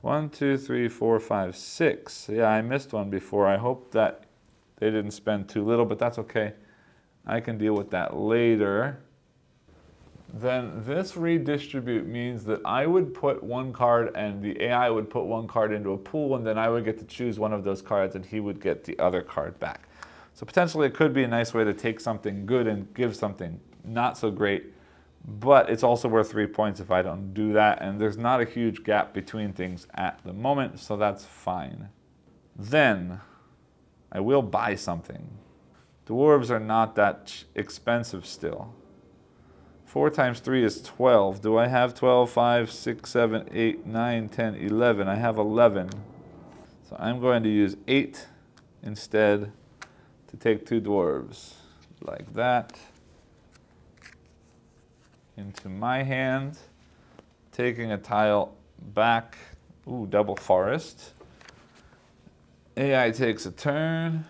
1, 2, 3, 4, 5, 6. Yeah, I missed one before. I hope that they didn't spend too little, but that's okay. I can deal with that later. Then this redistribute means that I would put 1 card and the AI would put 1 card into a pool, and then I would get to choose one of those cards and he would get the other card back. So potentially it could be a nice way to take something good and give something not so great, but it's also worth 3 points if I don't do that, and there's not a huge gap between things at the moment, so that's fine. Then, I will buy something. Dwarves are not that expensive still. 4 times 3 is 12. Do I have 12? 5, 6, 7, 8, 9, 10, 11. I have 11. So I'm going to use 8 instead to take 2 dwarves. Like that. Into my hand. Taking a tile back. Ooh, double forest. AI takes a turn.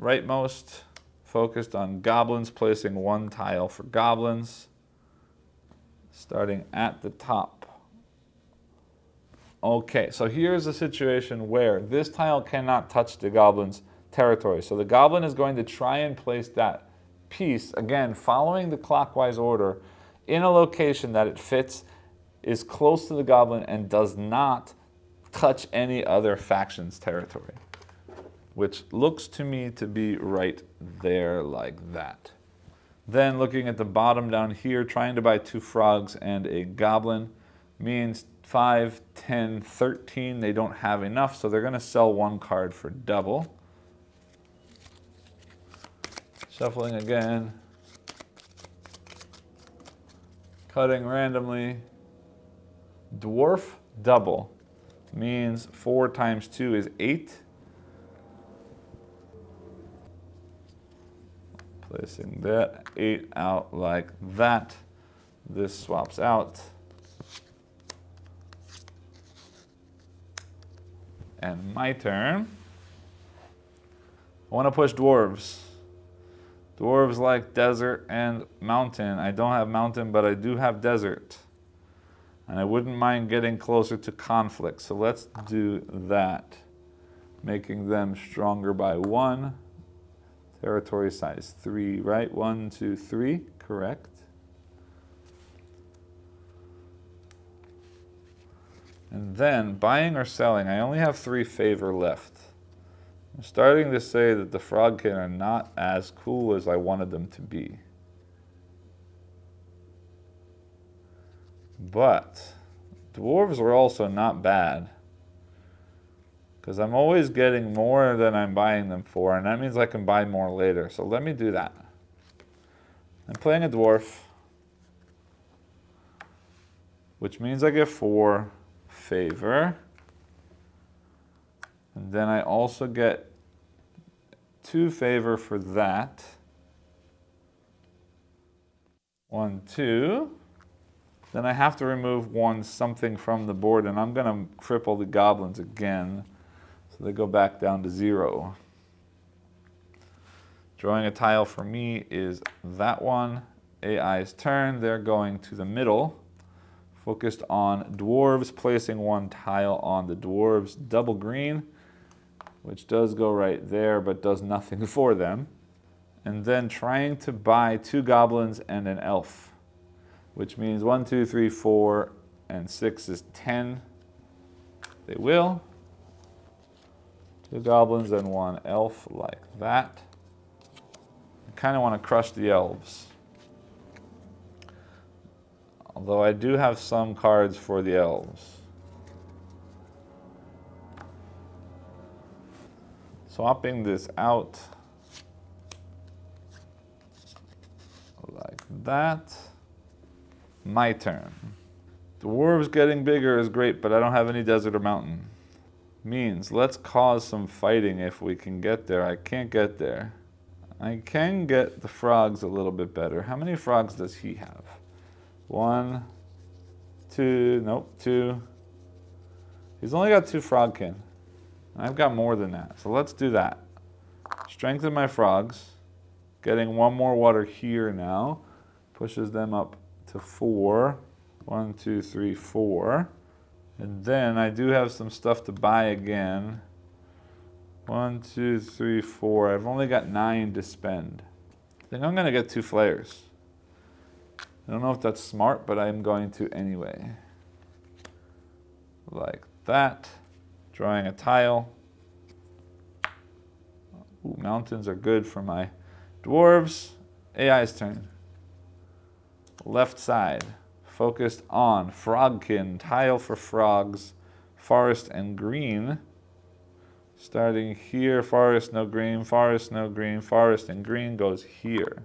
Rightmost. Focused on goblins, placing 1 tile for goblins. Starting at the top. Okay, so here's a situation where this tile cannot touch the goblin's territory. So the goblin is going to try and place that piece, again, following the clockwise order, in a location that it fits, is close to the goblin, and does not touch any other faction's territory. Which looks to me to be right there like that. Then looking at the bottom down here, trying to buy 2 frogs and a goblin means 5, 10, 13. They don't have enough, so they're going to sell 1 card for double. Shuffling again. Cutting randomly. Dwarf double means 4 times 2 is 8. Placing that 8 out like that. This swaps out. And my turn. I want to push dwarves. Dwarves like desert and mountain. I don't have mountain, but I do have desert. And I wouldn't mind getting closer to conflict. So let's do that. Making them stronger by 1. Territory size 3, right? 1, 2, 3, correct. And then, buying or selling, I only have 3 favor left. I'm starting to say that the frogkin are not as cool as I wanted them to be. But, dwarves are also not bad. Because I'm always getting more than I'm buying them for, and that means I can buy more later. So let me do that. I'm playing a dwarf, which means I get 4 favor. And then I also get 2 favor for that. 1, 2. Then I have to remove 1 something from the board, and I'm going to cripple the goblins again. So they go back down to 0. Drawing a tile for me is that one. AI's turn. They're going to the middle. Focused on dwarves, placing 1 tile on the dwarves. Double green, which does go right there, but does nothing for them. And then trying to buy 2 goblins and an elf, which means 1, 2, 3, 4, and 6 is 10. They will. 2 goblins and 1 elf like that. I kind of want to crush the elves. Although I do have some cards for the elves. Swapping this out like that. My turn. Dwarves getting bigger is great, but I don't have any desert or mountain. Means let's cause some fighting if we can get there. I can't get there. I can get the frogs a little bit better. How many frogs does he have? 1, 2, nope, 2. He's only got 2 frogkin. I've got more than that, so let's do that. Strengthen my frogs. Getting 1 more water here now. Pushes them up to 4. 1, 2, 3, 4. And then I do have some stuff to buy again. 1, 2, 3, 4. I've only got 9 to spend. I think I'm going to get 2 flares. I don't know if that's smart, but I'm going to anyway. Like that. Drawing a tile. Ooh, mountains are good for my dwarves. AI's turn. Left side. Focused on Frogkin. Tile for frogs. Forest and green. Starting here, forest, no green, forest, no green, forest and green goes here.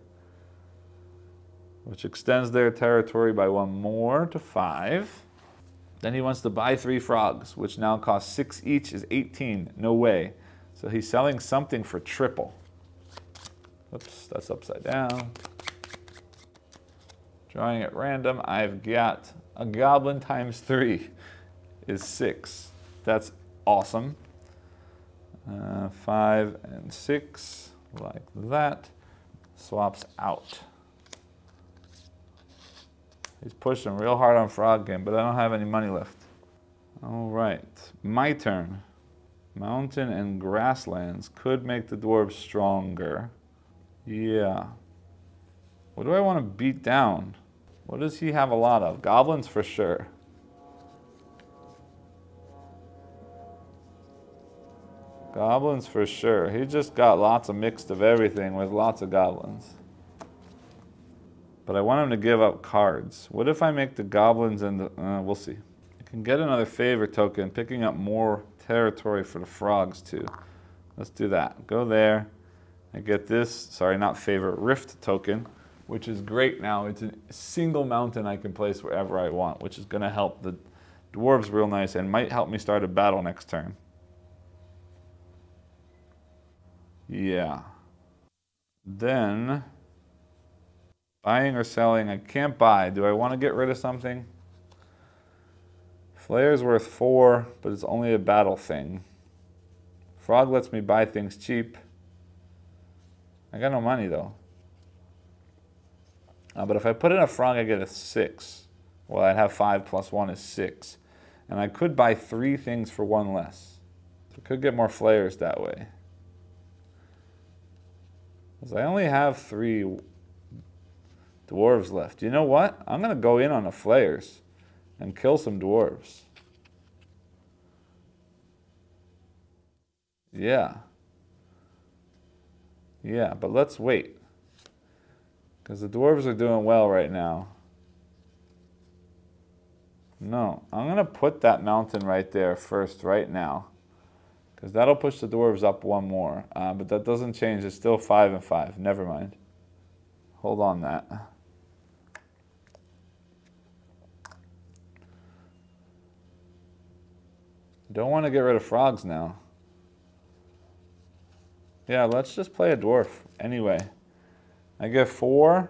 Which extends their territory by 1 more to 5. Then he wants to buy 3 frogs, which now cost 6 each, is 18. No way. So he's selling something for triple. Oops, that's upside down. Drawing at random, I've got a goblin times 3 is 6. That's awesome. 5 and 6, like that. Swaps out. He's pushing real hard on Frogkin, but I don't have any money left. All right, my turn. Mountain and grasslands could make the dwarves stronger. Yeah. What do I want to beat down? What does he have a lot of? Goblins for sure. Goblins for sure. He just got lots of mixed of everything with lots of goblins. But I want him to give up cards. What if I make the goblins and the... we'll see. I can get another favor token, picking up more territory for the frogs too. Let's do that. Go there. I get this, sorry, not favor, rift token, which is great now. It's a single mountain I can place wherever I want, which is going to help the dwarves real nice and might help me start a battle next turn. Yeah. Then, buying or selling, I can't buy. Do I want to get rid of something? Flare's worth 4, but it's only a battle thing. Frog lets me buy things cheap. I got no money though. But if I put in a frog, I get a 6. Well, I'd have 5 plus 1 is 6. And I could buy 3 things for 1 less. So I could get more flares that way. Because I only have 3 dwarves left. You know what? I'm going to go in on the flares and kill some dwarves. Yeah. Yeah, but let's wait. Because the dwarves are doing well right now. No, I'm going to put that mountain right there first, right now. Because that'll push the dwarves up 1 more. But that doesn't change. It's still 5 and 5. Never mind. Hold on that. Don't want to get rid of frogs now. Yeah, let's just play a dwarf anyway. I get 4,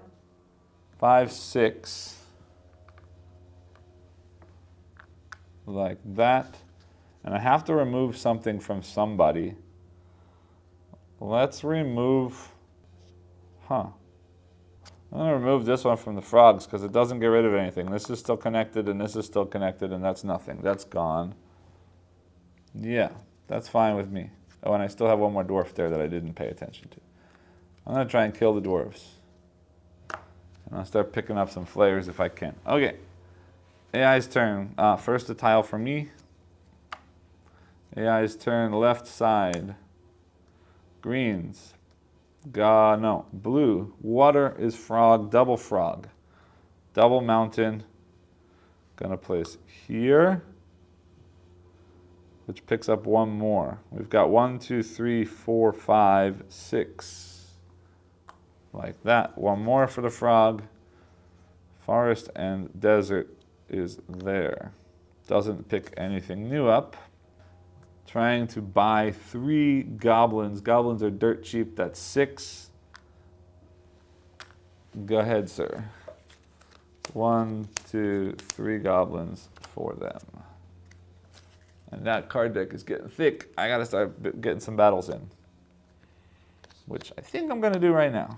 5, 6. Like that. And I have to remove something from somebody. Let's remove... I'm going to remove this one from the frogs because it doesn't get rid of anything. This is still connected and this is still connected and that's nothing. That's gone. Yeah, that's fine with me. Oh, and I still have 1 more dwarf there that I didn't pay attention to. I'm going to try and kill the dwarves. And I'll start picking up some flares if I can. Okay. AI's turn. First a tile for me. AI's turn, left side. Greens. No. Blue. Water is frog, double frog. Double mountain. Gonna place here. Which picks up 1 more. We've got 1, 2, 3, 4, 5, 6. Like that. 1 more for the frog. Forest and desert is there. Doesn't pick anything new up. Trying to buy 3 goblins. Goblins are dirt cheap. That's 6. Go ahead, sir. 1, 2, 3 goblins for them. And that card deck is getting thick. I gotta start getting some battles in. Which I think I'm gonna do right now.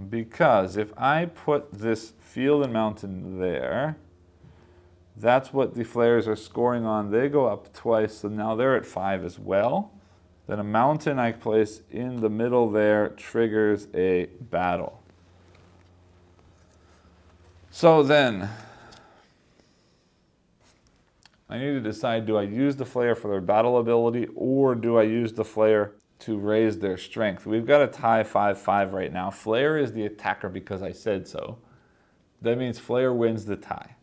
Because if I put this field and mountain there, that's what the flares are scoring on. They go up twice, so now they're at 5 as well. Then a mountain I place in the middle there triggers a battle. So then, I need to decide, do I use the Flayer for their battle ability, or do I use the Flayer to raise their strength? We've got a tie 5-5 right now. Flayer is the attacker because I said so. That means Flayer wins the tie.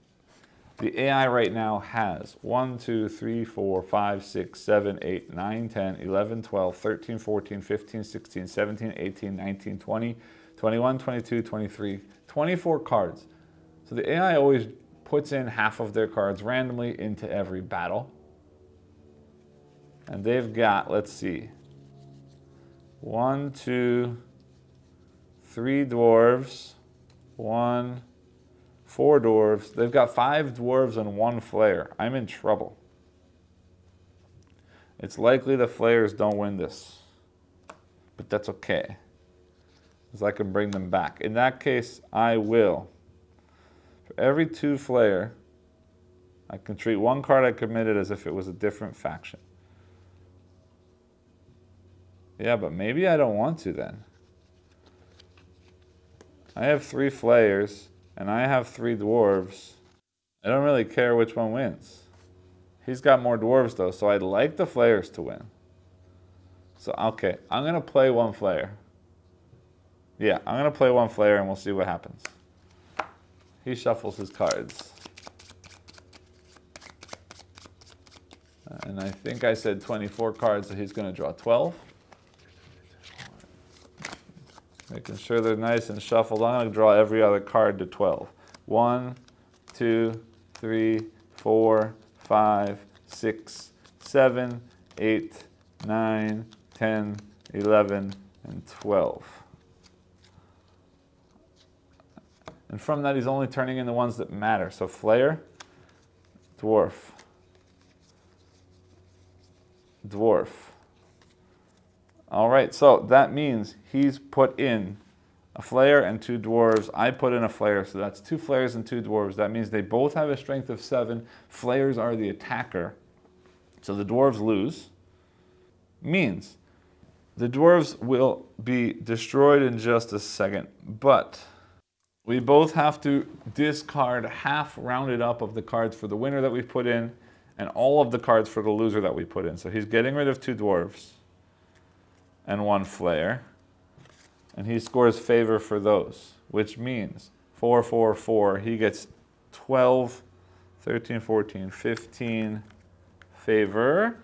The AI right now has 1, 2, 3, 4, 5, 6, 7, 8, 9, 10, 11, 12, 13, 14, 15, 16, 17, 18, 19, 20, 21, 22, 23, 24 cards. So the AI always puts in half of their cards randomly into every battle. And they've got, let's see, 1, 2, 3 dwarves, 1, 4 dwarves. They've got 5 dwarves and 1 Flayer. I'm in trouble. It's likely the Flayers don't win this, but that's okay, because I can bring them back. In that case, I will. For every 2 Flayer, I can treat 1 card I committed as if it was a different faction. Yeah, but maybe I don't want to then. I have 3 Flayers, and I have 3 dwarves. I don't really care which one wins. He's got more dwarves though, so I'd like the Flayers to win. So, okay, I'm gonna play 1 Flayer. Yeah, I'm gonna play 1 Flayer and we'll see what happens. He shuffles his cards. And I think I said 24 cards, so he's gonna draw 12. Making sure they're nice and shuffled. I'm going to draw every other card to 12. 1, 2, 3, 4, 5, 6, 7, 8, 9, 10, 11, and 12. And from that, he's only turning in the ones that matter. So Flayer, dwarf, dwarf. All right, so that means he's put in a Flayer and 2 dwarves. I put in a Flayer, so that's 2 Flayers and 2 dwarves. That means they both have a strength of 7. Flayers are the attacker, so the dwarves lose. Means the dwarves will be destroyed in just a second, but we both have to discard half rounded up of the cards for the winner that we put in, and all of the cards for the loser that we put in. So he's getting rid of 2 dwarves and 1 Flayer, and he scores favor for those, which means 4, 4, 4, he gets 12, 13, 14, 15 favor,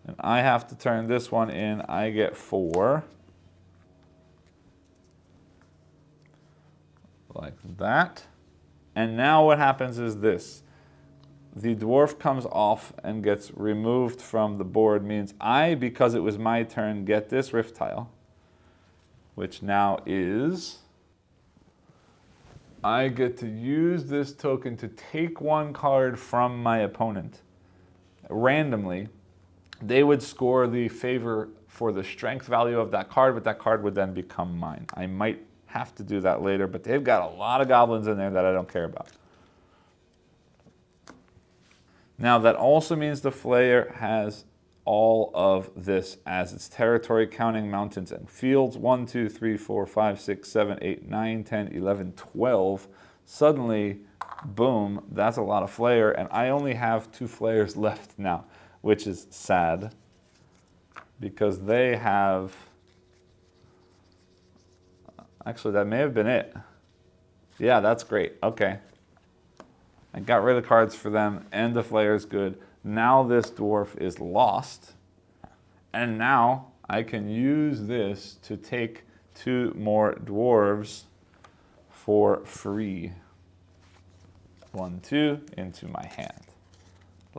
and I have to turn this one in. I get 4, like that. And now what happens is this. The dwarf comes off and gets removed from the board, means I, because it was my turn, get this rift tile, which now is, I get to use this token to take 1 card from my opponent. Randomly, they would score the favor for the strength value of that card, but that card would then become mine. I might have to do that later, but they've got a lot of goblins in there that I don't care about. Now that also means the Flayer has all of this as its territory, counting mountains and fields. 1, 2, 3, 4, 5, 6, 7, 8, 9, 10, 11, 12. Suddenly, boom, that's a lot of Flayer, and I only have 2 Flayers left now, which is sad because they have, actually that may have been it. Yeah, that's great, okay. I got rid of cards for them, and the Flayer is good. Now this dwarf is lost, and now I can use this to take 2 more dwarves for free. 1, 2 into my hand,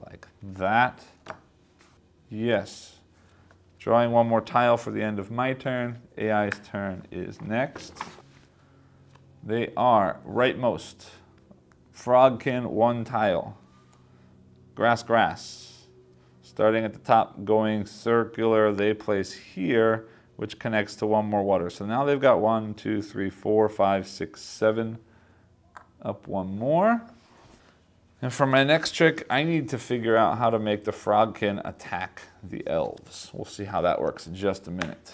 like that. Yes. Drawing 1 more tile for the end of my turn. AI's turn is next. They are rightmost. Frogkin, 1 tile. Grass, grass. Starting at the top, going circular, they place here, which connects to 1 more water. So now they've got 1, 2, 3, 4, 5, 6, 7. Up 1 more. And for my next trick, I need to figure out how to make the Frogkin attack the elves. We'll see how that works in just a minute.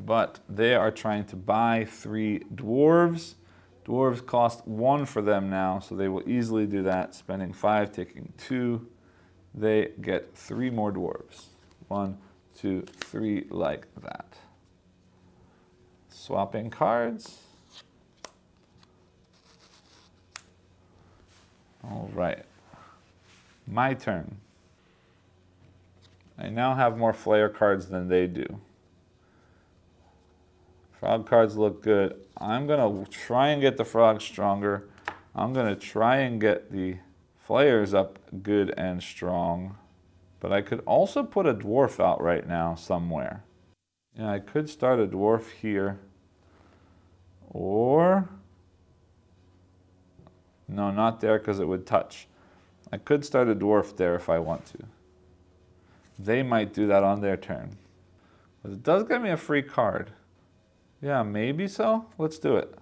but they are trying to buy 3 dwarves. Dwarves cost 1 for them now, so they will easily do that, spending 5, taking 2. They get 3 more dwarves. 1, 2, 3, like that. Swapping cards. All right, my turn. I now have more Flayer cards than they do. Frog cards look good. I'm gonna try and get the frogs stronger. I'm gonna try and get the Flayers up good and strong. But I could also put a dwarf out right now somewhere. Yeah, I could start a dwarf here. Or, no, not there because it would touch. I could start a dwarf there if I want to. They might do that on their turn. But it does get me a free card. Yeah, maybe so. Let's do it.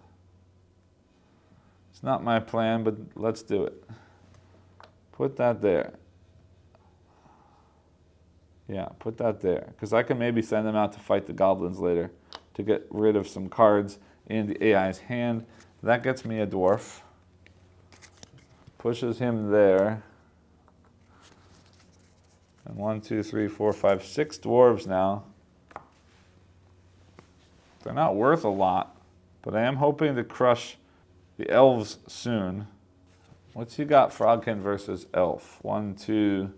It's not my plan, but let's do it. Put that there. Yeah, put that there. Because I can maybe send them out to fight the goblins later to get rid of some cards in the AI's hand. That gets me a dwarf. Pushes him there. And 1, 2, 3, 4, 5, 6 dwarves now. They're not worth a lot, but I am hoping to crush the elves soon. What's he got, Frogkin versus elf? 1, 2,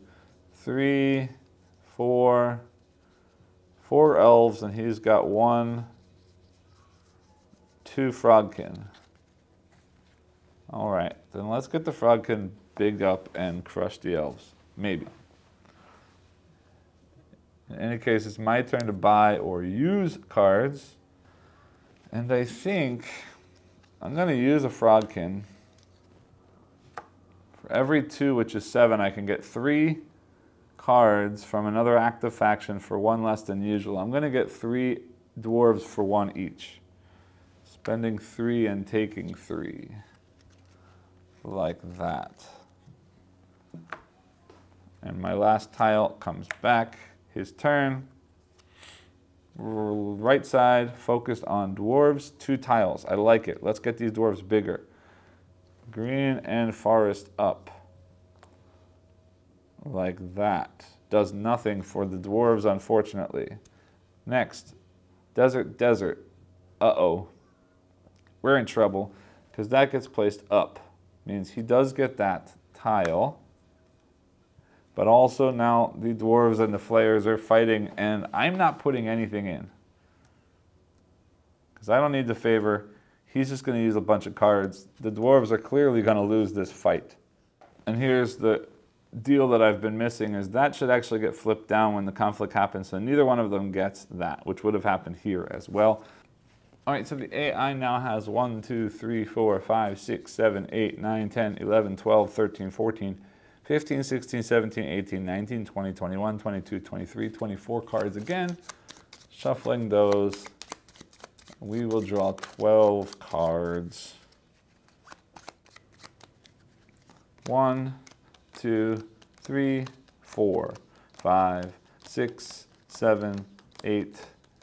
3, 4. 4 elves, and he's got 1, 2 Frogkin. All right, then let's get the Frogkin big up and crush the elves. Maybe. In any case, it's my turn to buy or use cards. And I think I'm going to use a Frogkin. For every 2, which is 7, I can get 3 cards from another active faction for 1 less than usual. I'm going to get 3 dwarves for 1 each. Spending 3 and taking 3. Like that. And my last tile comes back. His turn. Right side, focused on dwarves. 2 tiles. I like it. Let's get these dwarves bigger. Green and forest up. Like that. Does nothing for the dwarves, unfortunately. Next, desert, desert. Uh-oh. We're in trouble, because that gets placed up. Means he does get that tile. But also now the dwarves and the flayers are fighting, and I'm not putting anything in. Because I don't need the favor. He's just going to use a bunch of cards. The dwarves are clearly going to lose this fight. And here's the deal that I've been missing, is that should actually get flipped down when the conflict happens, so neither one of them gets that, which would have happened here as well. All right, so the AI now has 1, 2, 3, 4, 5, 6, 7, 8, 9, 10, 11, 12, 13, 14, 15, 16, 17, 18, 19, 20, 21, 22, 23, 24 cards again. Shuffling those. We will draw 12 cards. 1, 2, 3, 4, 5, 6, 7, 8,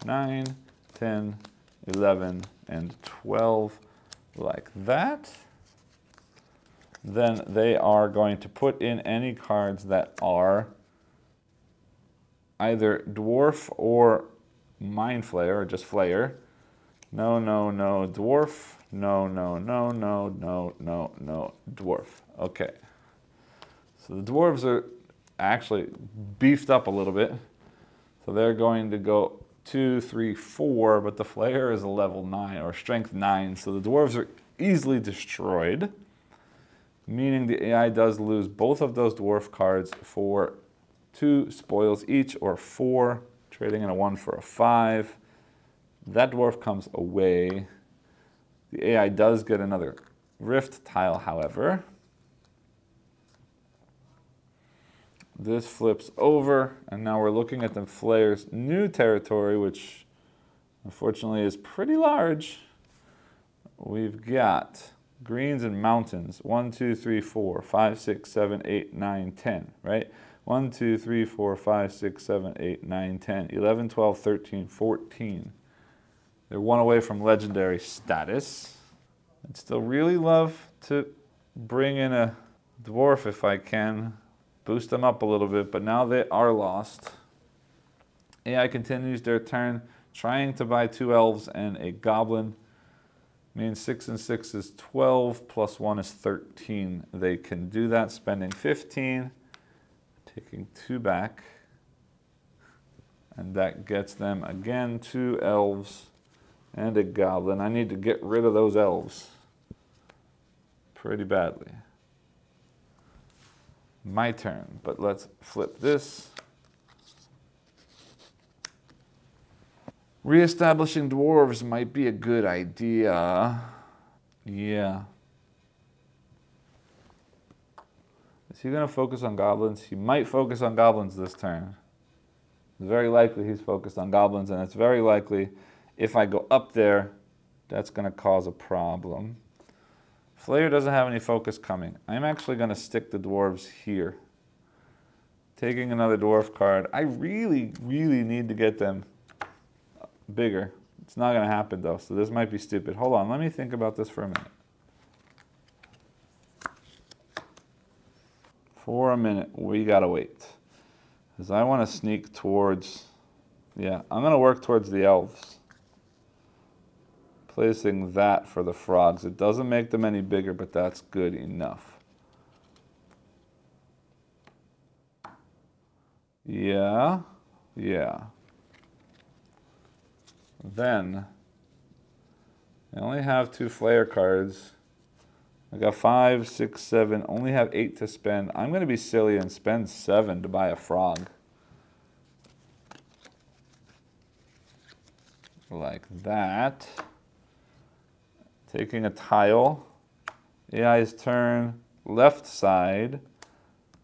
9, 10, 11, and 12, like that. Then they are going to put in any cards that are either dwarf or mind flayer, or just flayer. No, no, no, dwarf. No, no, no, no, no, no, no, dwarf. Okay. So the dwarves are actually beefed up a little bit. So they're going to go 2, 3, 4, but the flayer is a level 9 or strength 9, so the dwarves are easily destroyed, meaning the AI does lose both of those dwarf cards for 2 spoils each, or 4, trading in a 1 for a 5. That dwarf comes away. The AI does get another rift tile, however. This flips over, and now we're looking at the flayer's new territory, which unfortunately is pretty large. We've got greens and mountains. 1, 2, 3, 4, 5, 6, 7, 8, 9, 10, right? 1, 2, 3, 4, 5, 6, 7, 8, 9, 10, 11, 12, 13, 14. They're one away from legendary status. I'd still really love to bring in a dwarf if I can. Boost them up a little bit, but now they are lost. AI continues their turn, trying to buy 2 elves and a goblin. Means 6 and 6 is 12, plus 1 is 13. They can do that, spending 15, taking 2 back. And that gets them, again, 2 elves and a goblin. I need to get rid of those elves pretty badly. My turn, but let's flip this. Reestablishing dwarves might be a good idea. Yeah. Is he going to focus on goblins? He might focus on goblins this turn. It's very likely he's focused on goblins, and it's very likely if I go up there, that's going to cause a problem. Flayer doesn't have any focus coming. I'm actually going to stick the dwarves here. Taking another dwarf card. I really, really need to get them bigger. It's not going to happen though, so this might be stupid. Hold on, let me think about this for a minute. For a minute, we gotta wait. Because I want to sneak towards, yeah, I'm going to work towards the elves. Placing that for the frogs. It doesn't make them any bigger, but that's good enough. Yeah, yeah. Then, I only have 2 Flayer cards. I got 5, 6, 7, only have 8 to spend. I'm going to be silly and spend 7 to buy a frog. Like that. Taking a tile. AI's turn, left side.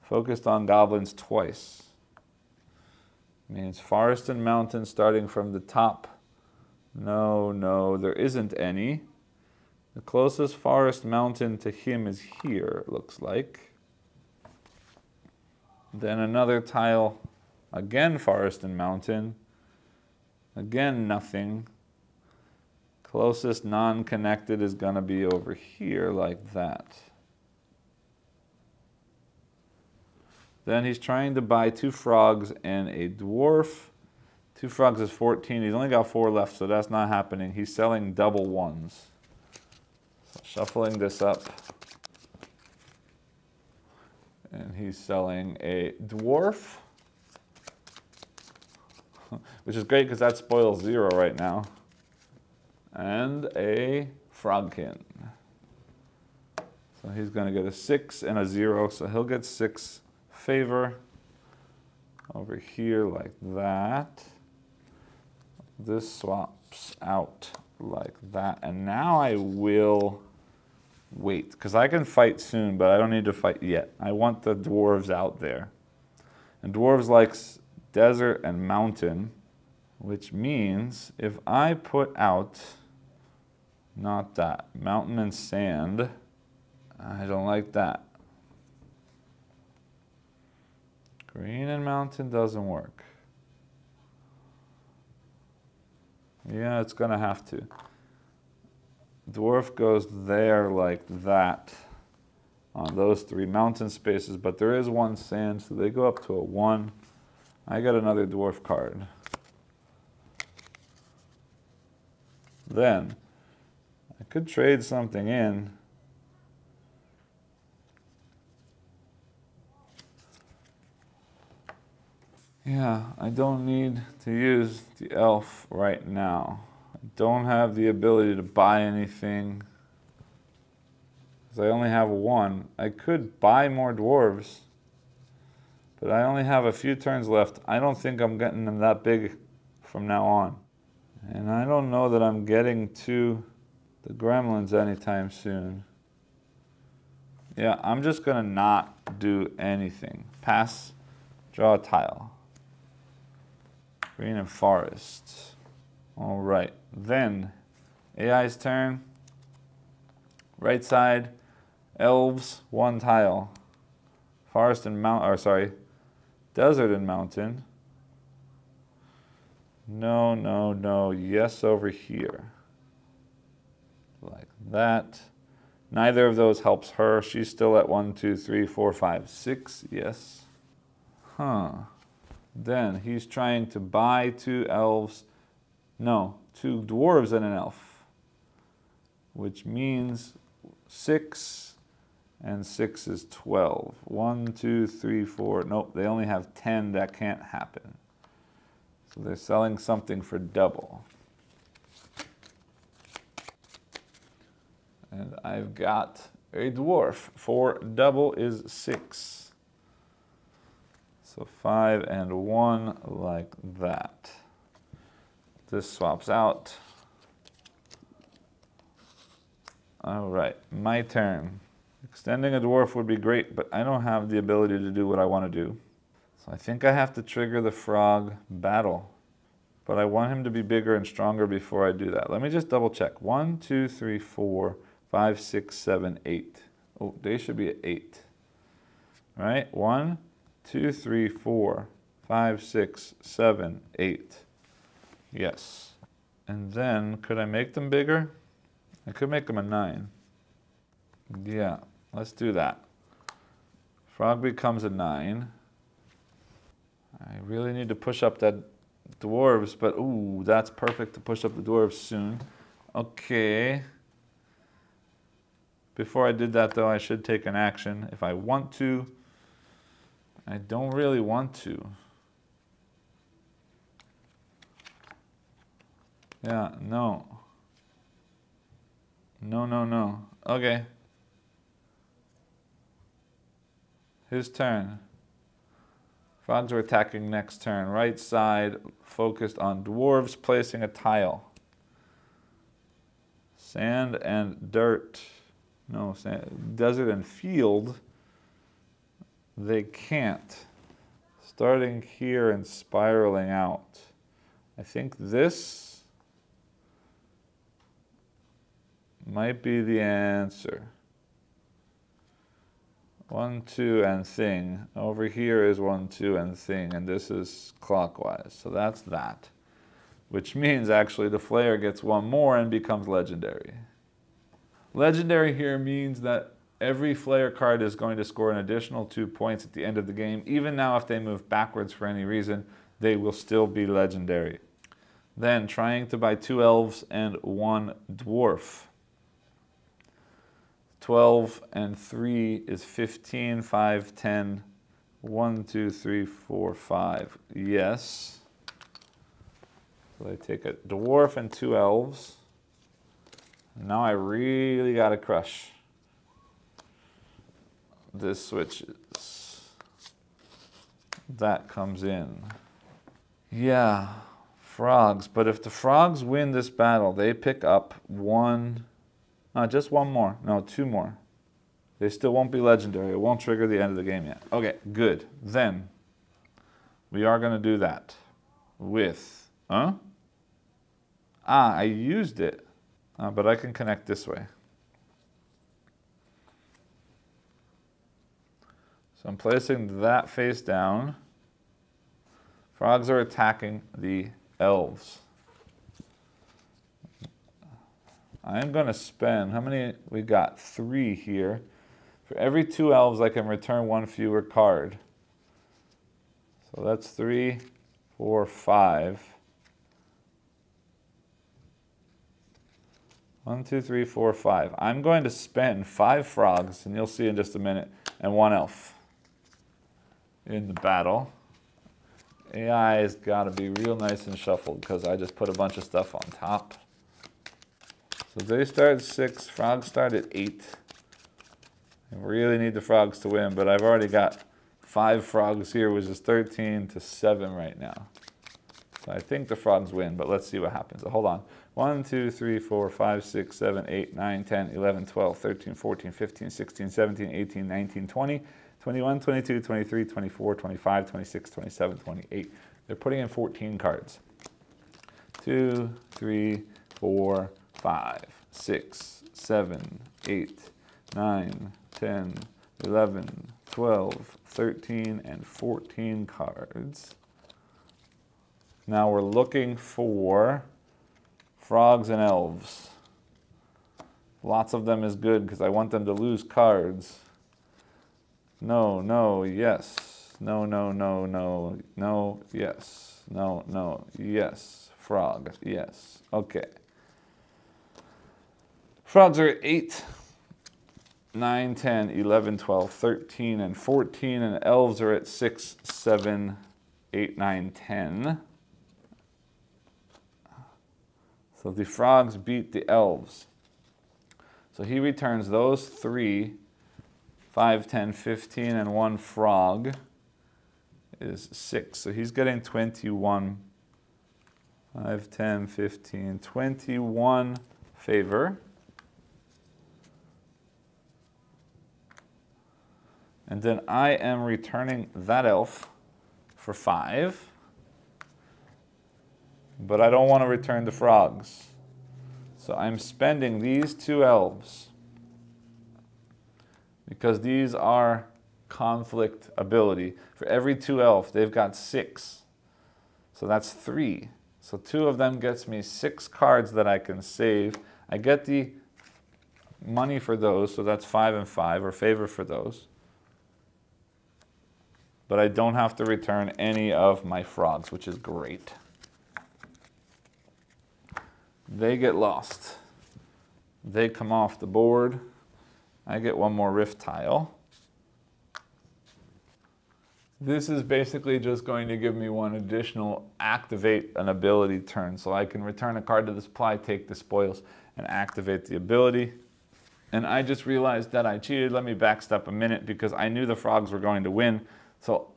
Focused on goblins twice. Means forest and mountain starting from the top. No, there isn't any. The closest forest mountain to him is here, it looks like. Then another tile, again forest and mountain. Again nothing. Closest non-connected is gonna be over here like that. Then he's trying to buy 2 frogs and a dwarf. 2 frogs is 14. He's only got 4 left, so that's not happening. He's selling double ones. So shuffling this up. And he's selling a dwarf. Which is great because that spoils 0 right now. And a frogkin. So he's going to get a 6 and a 0, so he'll get 6 favor. Over here like that. This swaps out like that. And now I will wait, because I can fight soon, but I don't need to fight yet. I want the dwarves out there. And dwarves likes desert and mountain, which means if I put out, not that, mountain and sand, I don't like that. Green and mountain doesn't work. Yeah, it's gonna have to. Dwarf goes there like that on those 3 mountain spaces, but there is 1 sand, so they go up to a 1. I got another dwarf card. Then, I could trade something in. Yeah, I don't need to use the elf right now. I don't have the ability to buy anything, because I only have 1. I could buy more dwarves, but I only have a few turns left. I don't think I'm getting them that big from now on. And I don't know that I'm getting to the gremlins anytime soon. Yeah, I'm just gonna not do anything. Pass, draw a tile. Green and forest. All right, then AI's turn. Right side, elves, 1 tile. Forest and desert and mountain. No, no, no. Yes over here. Like that. Neither of those helps her. She's still at 1, 2, 3, 4, 5, 6. Yes. Huh. Then he's trying to buy 2 elves. No, 2 dwarves and an elf. Which means 6 and 6 is 12. 1, 2, 3, 4. Nope, they only have 10. That can't happen. So they're selling something for double. And I've got a dwarf. For double is 6. So 5 and 1 like that. This swaps out. All right, my turn. Extending a dwarf would be great, but I don't have the ability to do what I want to do. So I think I have to trigger the frog battle. But I want him to be bigger and stronger before I do that. Let me just double check. 1, 2, 3, 4, 5, 6, 7, 8. Oh, they should be at 8. All right, 1, 2, 3, 4, 5, 6, 7, 8. Yes. And then, could I make them bigger? I could make them a 9. Yeah, let's do that. Frog becomes a 9. I really need to push up that dwarves, but ooh, that's perfect to push up the dwarves soon. Okay. Before I did that though, I should take an action if I want to. I don't really want to. Yeah, no. No, no, no. Okay. His turn. Frogs are attacking next turn. Right side, focused on dwarves, placing a tile. Sand and dirt. No, sand, desert and field. They can't. Starting here and spiraling out. I think this might be the answer. 1, 2, and thing. Over here is 1, 2, and thing, and this is clockwise. So that's that. Which means actually the Flayer gets 1 more and becomes legendary. Legendary here means that every Flayer card is going to score an additional 2 points at the end of the game. Even now, if they move backwards for any reason, they will still be legendary. Then trying to buy 2 elves and 1 dwarf. 12 and 3 is 15, 5, 10, 1, 2, 3, 4, 5. Yes. So I take a dwarf and 2 elves. Now I really got to crush. This switches. That comes in. Yeah, frogs. But if the frogs win this battle, they pick up 1... just 1 more. No, 2 more. They still won't be legendary. It won't trigger the end of the game yet. Okay, good. Then, we are going to do that with... I used it. But I can connect this way. So I'm placing that face down. Frogs are attacking the elves. I'm going to spend, how many we got? 3 here. For every 2 elves, I can return 1 fewer card. So that's 3, 4, 5. 1, 2, 3, 4, 5. I'm going to spend 5 frogs, and you'll see in just a minute, and 1 elf in the battle. AI has got to be real nice and shuffled because I just put a bunch of stuff on top. So they start at 6, frogs start at 8. I really need the frogs to win, but I've already got 5 frogs here, which is 13 to 7 right now. So I think the frogs win, but let's see what happens. So hold on. 1, 2, 3, 4, 5, 6, 7, 8, 9, 10, 11, 12, 13, 14, 15, 16, 17, 18, 19, 20, 21, 22, 23, 24, 25, 26, 27, 28. They're putting in 14 cards. 2, 3, 4, 5, 6, 7, 8, 9, 10, 11, 12, 13, and 14 cards. Now we're looking for frogs and elves. Lots of them is good because I want them to lose cards. No, no, yes. No, no, no, no, no, yes. No, no, yes. Frog, yes. Okay. Frogs are 8, 9, 10, 11, 12, 13, and 14, and elves are at 6, 7, 8, 9, 10. So the frogs beat the elves. So he returns those 3, 5, 10, 15, and 1 frog is 6. So he's getting 21. 5, 10, 15, 21 favor. And then I am returning that elf for 5. But I don't want to return the frogs. So I'm spending these 2 elves because these are conflict ability. For every 2 elf, they've got 6. So that's 3. So 2 of them gets me 6 cards that I can save. I get the money for those, so that's 5 and 5, or favor for those. But I don't have to return any of my frogs, which is great. They get lost. They come off the board. I get 1 more rift tile. This is basically just going to give me 1 additional activate an ability turn. So I can return a card to the supply, take the spoils, and activate the ability. And I just realized that I cheated. Let me backstep a minute because I knew the frogs were going to win. So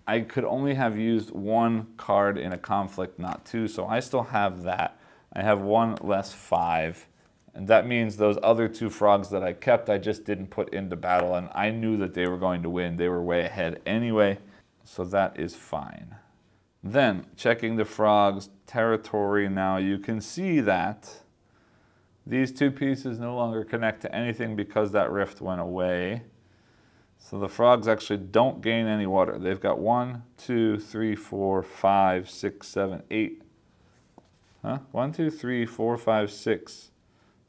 I could only have used 1 card in a conflict, not 2. So I still have that. I have 1 less 5. And that means those other 2 frogs that I kept, I just didn't put into battle. And I knew that they were going to win. They were way ahead anyway. So that is fine. Then, checking the frogs' territory now, you can see that these 2 pieces no longer connect to anything because that rift went away. So the frogs actually don't gain any water. They've got 1, 2, 3, 4, 5, 6, 7, 8. 1, 2, 3, 4, 5, 6,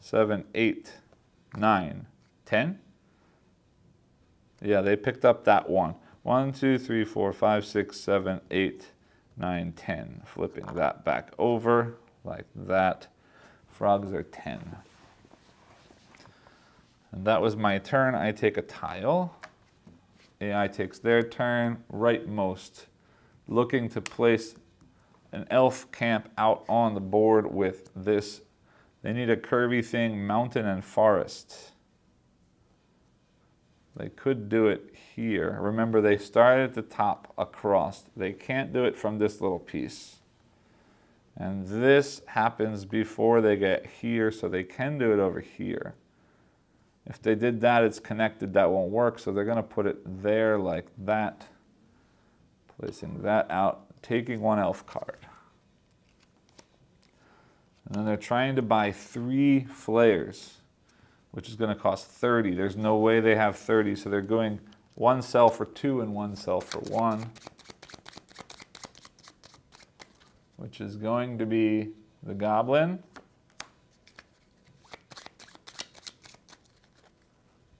7, 8, 9, 10? Yeah, they picked up that 1. 1, 2, 3, 4, 5, 6, 7, 8, 9, 10. Flipping that back over like that. Frogs are 10. And that was my turn. I take a tile. AI takes their turn. Rightmost. Looking to place an elf camp out on the board with this. They need a curvy thing, mountain and forest. They could do it here. Remember, they started at the top across. They can't do it from this little piece. And this happens before they get here, so they can do it over here. If they did that, it's connected, that won't work, so they're going to put it there like that. Placing that out, taking 1 elf card. And then they're trying to buy 3 flayers, which is going to cost 30. There's no way they have 30, so they're going 1 cell for 2 and 1 cell for 1. Which is going to be the goblin,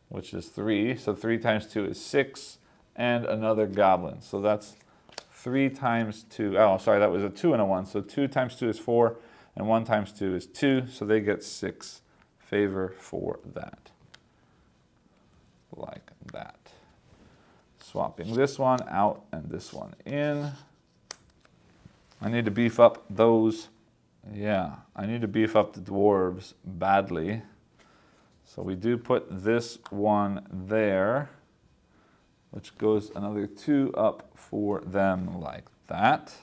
which is 3. So 3 times 2 is 6, and another goblin. So that's 3 times 2. Oh, sorry, that was a 2 and a 1. So 2 times 2 is 4, and 1 times 2 is 2. So they get 6 favor for that. Like that. Swapping this one out and this one in. I need to beef up those. Yeah, I need to beef up the dwarves badly. So we do put this one there, which goes another 2 up for them like that.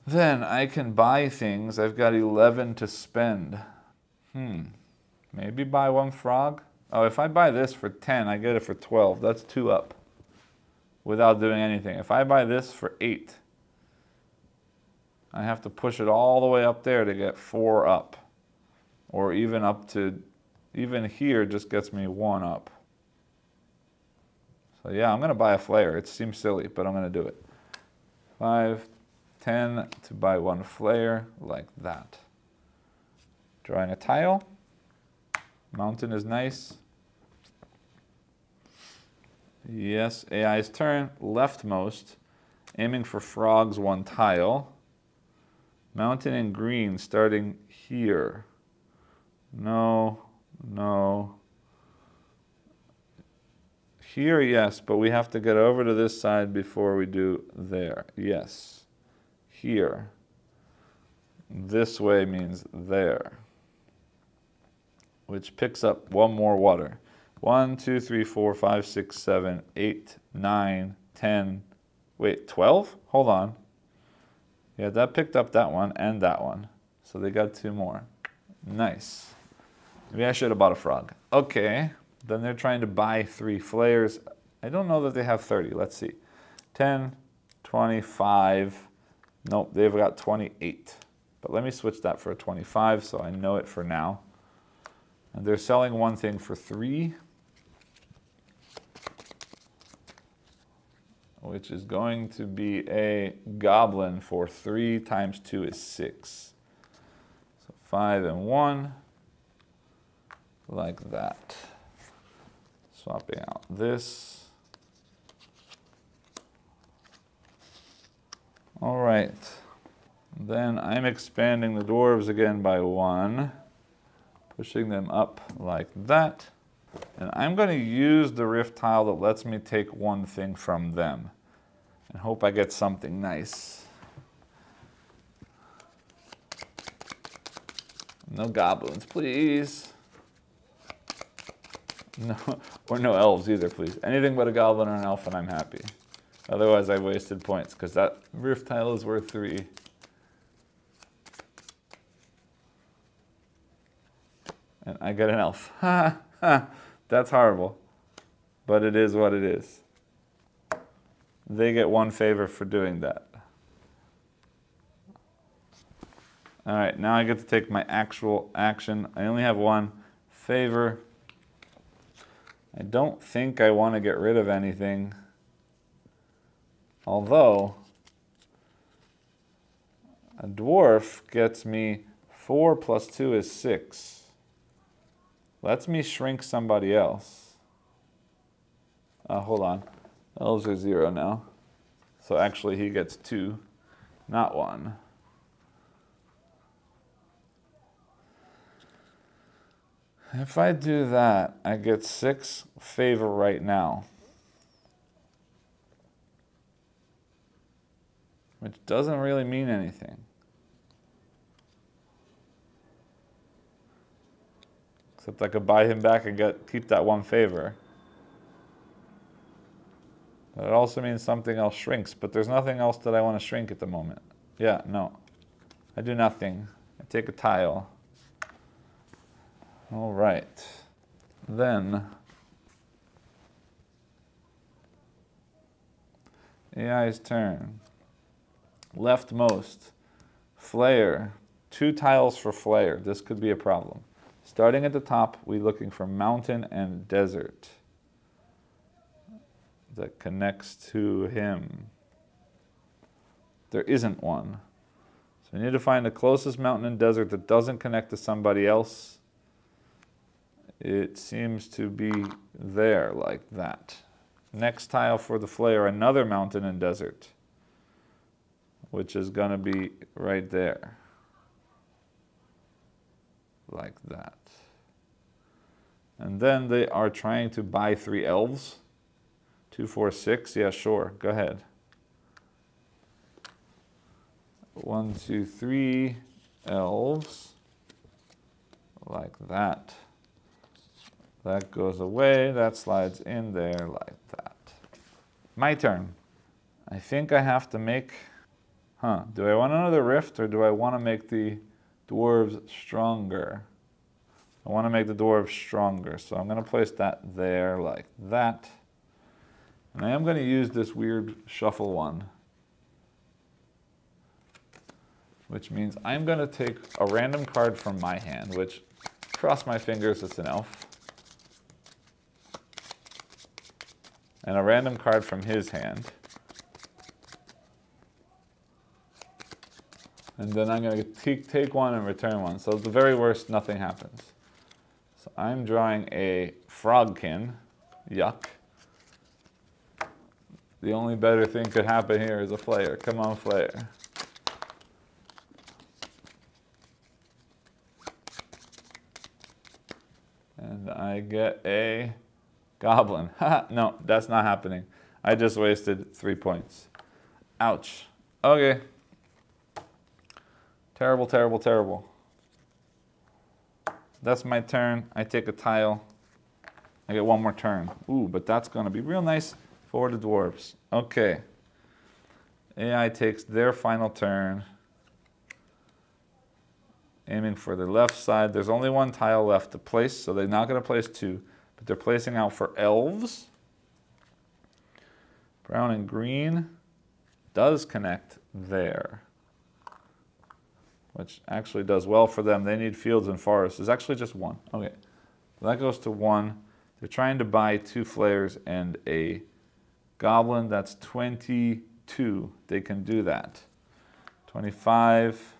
Then I can buy things. I've got 11 to spend. Maybe buy 1 frog. Oh, if I buy this for 10, I get it for 12. That's 2 up without doing anything. If I buy this for 8, I have to push it all the way up there to get 4 up. Or even up to, even here just gets me 1 up. So yeah, I'm going to buy a flayer. It seems silly, but I'm going to do it. 5, 10 to buy 1 flare, like that. Drawing a tile. Mountain is nice. Yes, AI's turn. Leftmost. Aiming for frogs, 1 tile. Mountain in green, starting here. No, no. Here, yes, but we have to get over to this side before we do there. Yes. Here. This way means there. Which picks up 1 more water. 1, 2, 3, 4, 5, 6, 7, 8, 9, 10. Wait, 12? Hold on. Yeah, that picked up that one and that one. So they got 2 more. Nice. Maybe I should have bought a frog. Okay. Then they're trying to buy 3 flares. I don't know that they have 30. Let's see. 10, 25. Nope, they've got 28. But let me switch that for a 25 so I know it for now. And they're selling 1 thing for 3. Which is going to be a goblin for 3 times 2 is 6. So 5 and 1. Like that. Swapping out this. All right. Then I'm expanding the dwarves again by 1. Pushing them up like that. And I'm going to use the rift tile that lets me take 1 thing from them. And hope I get something nice. No goblins, please. No, or no elves either, please. Anything but a goblin or an elf and I'm happy. Otherwise I wasted points, because that rift tile is worth 3. And I get an elf. Ha ha. That's horrible. But it is what it is. They get 1 favor for doing that. Alright, now I get to take my actual action. I only have 1 favor. I don't think I want to get rid of anything. Although, a dwarf gets me 4 plus 2 is 6. Lets me shrink somebody else. Hold on. Elves are 0 now. So actually he gets 2, not 1. If I do that, I get 6 favor right now. Which doesn't really mean anything. Except I could buy him back and keep that 1 favor. But it also means something else shrinks, but there's nothing else that I want to shrink at the moment. Yeah, no. I do nothing. I take a tile. All right. Then AI's turn. Leftmost. Flare. 2 tiles for flare. This could be a problem. Starting at the top, we're looking for mountain and desert that connects to him. There isn't one. So we need to find the closest mountain and desert that doesn't connect to somebody else. It seems to be there, like that. Next tile for the flare, another mountain and desert, which is going to be right there. Like that. And then they are trying to buy 3 elves. 2, 4, 6. Yeah, sure. Go ahead. 1, 2, 3 elves. Like that. That goes away. That slides in there like that. My turn. I think I have to make... Do I want another rift or do I want to make the dwarves stronger? I want to make the dwarves stronger, so I'm going to place that there like that. And I am going to use this weird shuffle one, which means I'm going to take a random card from my hand, which, cross my fingers, it's an elf. And a random card from his hand. And then I'm going to take one and return one. So at the very worst, nothing happens. So I'm drawing a Frogkin. Yuck. The only better thing could happen here is a Flayer. Come on, Flayer. And I get a Goblin. No, that's not happening. I just wasted 3 points. Ouch. Okay. Terrible, terrible, terrible. That's my turn. I take a tile. I get one more turn. Ooh, but that's going to be real nice for the dwarves. Okay. AI takes their final turn. Aiming for the left side. There's only one tile left to place, so they're not going to place two. But they're placing out for elves. Brown and green does connect there, which actually does well for them. They need fields and forests. There's actually just one. Okay, so that goes to one. They're trying to buy 2 Flayers and a Goblin. That's 22. They can do that. 25,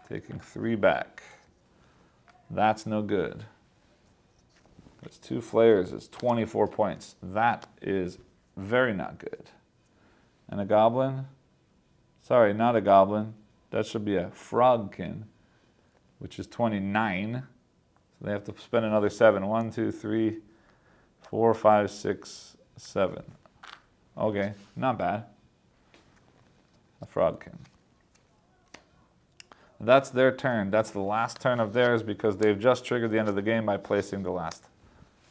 taking 3 back. That's no good. There's 2 Flayers. It's 24 points. That is very not good. And a Goblin? Sorry, not a Goblin. That should be a Frogkin, which is 29. So they have to spend another 7. 1, 2, 3, 4, 5, 6, 7. Okay, not bad. A Frogkin. That's their turn. That's the last turn of theirs because they've just triggered the end of the game by placing the last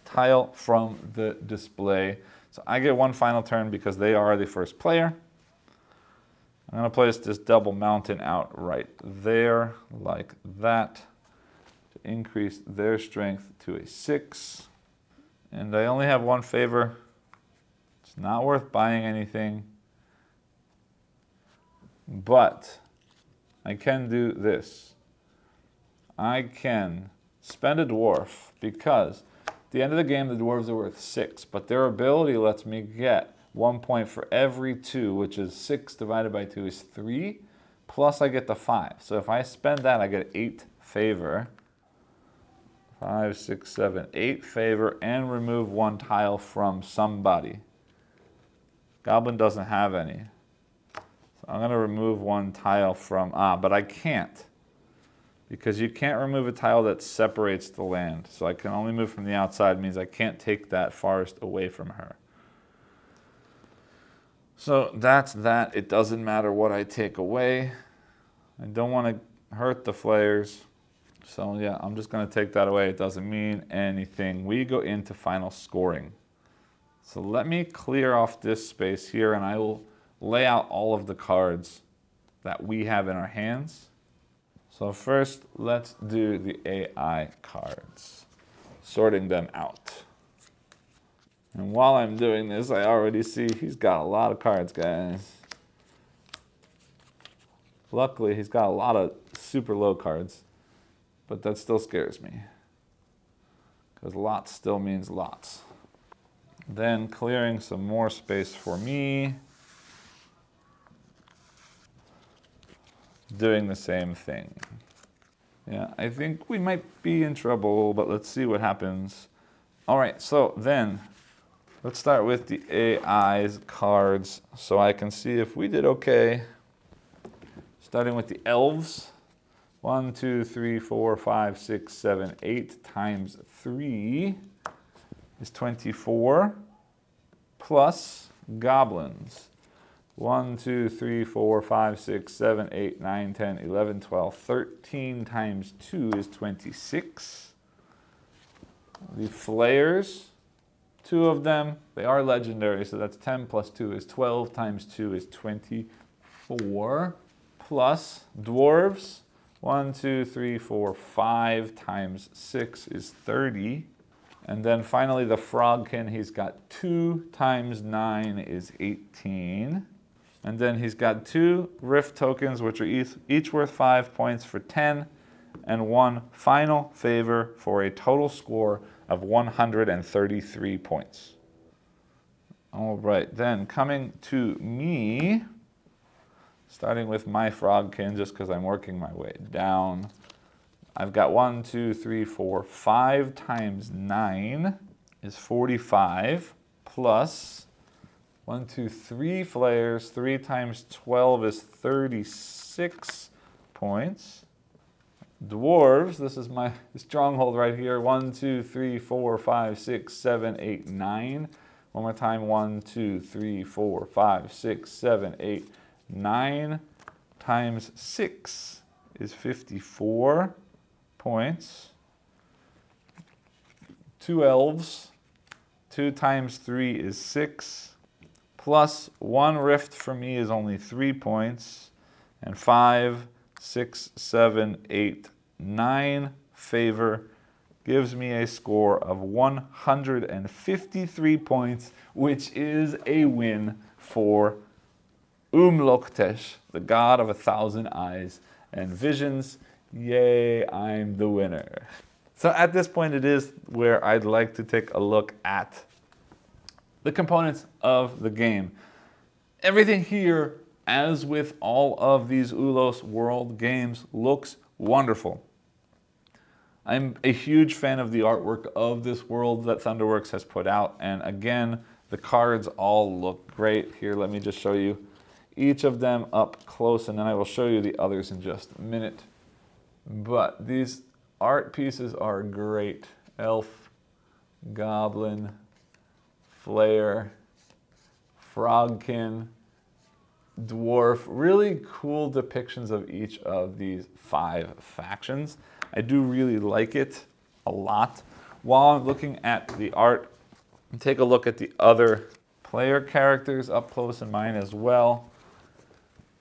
tile from the display. So I get one final turn because they are the first player. I'm going to place this double mountain out right there, like that, to increase their strength to a 6. And I only have one favor. It's not worth buying anything. But I can do this. I can spend a dwarf because at the end of the game, the dwarves are worth 6, but their ability lets me get 1 point for every 2, which is 6 divided by 2 is 3, plus I get the 5. So if I spend that, I get 8 favor. 5, 6, 7, 8 favor, and remove 1 tile from somebody. Goblin doesn't have any. So I'm going to remove 1 tile from, but I can't. Because you can't remove a tile that separates the land. So I can only move from the outside, means I can't take that forest away from her. So that's that. It doesn't matter what I take away. I don't want to hurt the Flayers. So yeah, I'm just going to take that away. It doesn't mean anything. We go into final scoring. So let me clear off this space here and I will lay out all of the cards that we have in our hands. So first, let's do the AI cards, sorting them out. And while I'm doing this, I already see he's got a lot of cards, guys. Luckily, he's got a lot of super low cards, but that still scares me. Because lots still means lots. Then clearing some more space for me. Doing the same thing. Yeah, I think we might be in trouble, but let's see what happens. All right, so then let's start with the AI's cards so I can see if we did okay. Starting with the elves. 1, 2, 3, 4, 5, 6, 7, 8 times 3 is 24, plus goblins. 1, 2, 3, 4, 5, 6, 7, 8, 9, 10, 11, 12, 13 times 2 is 26. The Flayers, 2 of them, they are legendary, so that's 10 plus 2 is 12 times 2 is 24. Plus dwarves, 1, 2, 3, 4, 5 times 6 is 30. And then finally the Frogkin, he's got 2 times 9 is 18. And then he's got 2 Rift tokens, which are each worth 5 points for 10, and 1 final favor for a total score of 133 points. All right, then coming to me, starting with my frogkin, just because I'm working my way down. I've got 1, 2, 3, 4, 5 times 9 is 45, plus 1, 2, 3 flares. 3 times 12 is 36 points. Dwarves, this is my stronghold right here. 1, 2, 3, 4, 5, 6, 7, 8, 9. One more time. 1, 2, 3, 4, 5, 6, 7, 8, 9 times 6 is 54 points. 2 elves. 2 times 3 is 6. Plus 1 rift for me is only 3 points. And 5, 6, 7, 8, 9 favor gives me a score of 153 points, which is a win for Umloktesh, the god of 1,000 eyes and visions. Yay, I'm the winner. So at this point, it is where I'd like to take a look at the components of the game. Everything here, as with all of these Ulos World games, looks wonderful. I'm a huge fan of the artwork of this world that Thunderworks has put out, and again, the cards all look great. Here, let me just show you each of them up close, and then I will show you the others in just a minute. But these art pieces are great. Elf, Goblin, Flare, Frogkin, Dwarf. Really cool depictions of each of these 5 factions. I do really like it a lot. While I'm looking at the art, take a look at the other player characters up close in mine as well.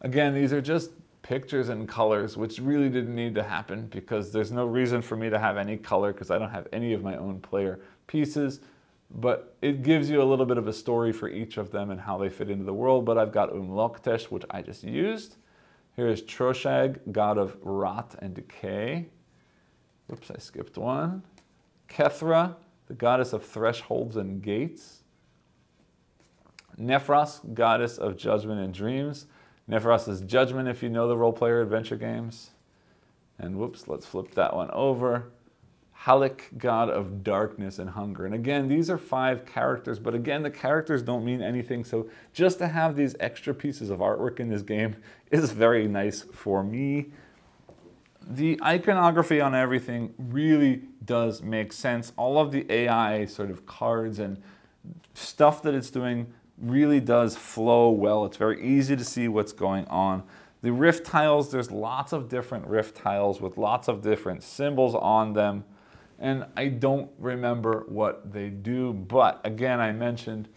Again, these are just pictures and colors, which really didn't need to happen because there's no reason for me to have any color because I don't have any of my own player pieces. But it gives you a little bit of a story for each of them and how they fit into the world. But I've got Umloktesh, which I just used. Here is Troshag, god of rot and decay. Oops, I skipped one. Kethra, the goddess of thresholds and gates. Nephros, goddess of judgment and dreams. Nephros is judgment if you know the role-player adventure games. And whoops, let's flip that one over. Halik, god of darkness and hunger. And again, these are 5 characters, but again, the characters don't mean anything. So just to have these extra pieces of artwork in this game is very nice for me. The iconography on everything really does make sense. All of the AI sort of cards and stuff that it's doing really does flow well. It's very easy to see what's going on. The rift tiles, there's lots of different rift tiles with lots of different symbols on them. And I don't remember what they do, but again, I mentioned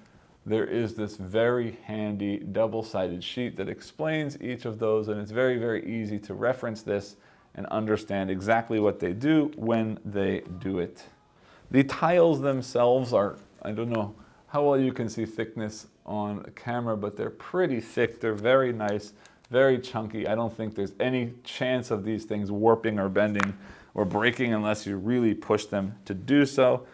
there is this very handy double-sided sheet that explains each of those, and it's very, very easy to reference this and understand exactly what they do when they do it. The tiles themselves are, I don't know how well you can see thickness on camera, but they're pretty thick. They're very nice, very chunky. I don't think there's any chance of these things warping or bending or breaking unless you really push them to do so.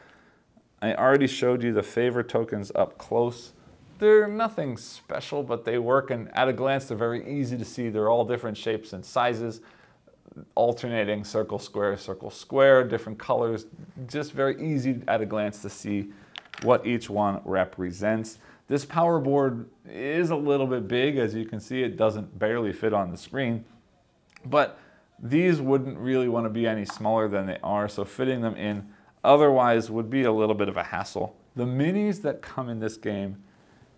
I already showed you the favor tokens up close. They're nothing special, but they work, and at a glance, they're very easy to see. They're all different shapes and sizes, alternating circle, square, different colors. Just very easy at a glance to see what each one represents. This power board is a little bit big. As you can see, it doesn't barely fit on the screen, but these wouldn't really want to be any smaller than they are, so fitting them in otherwise would be a little bit of a hassle. The minis that come in this game,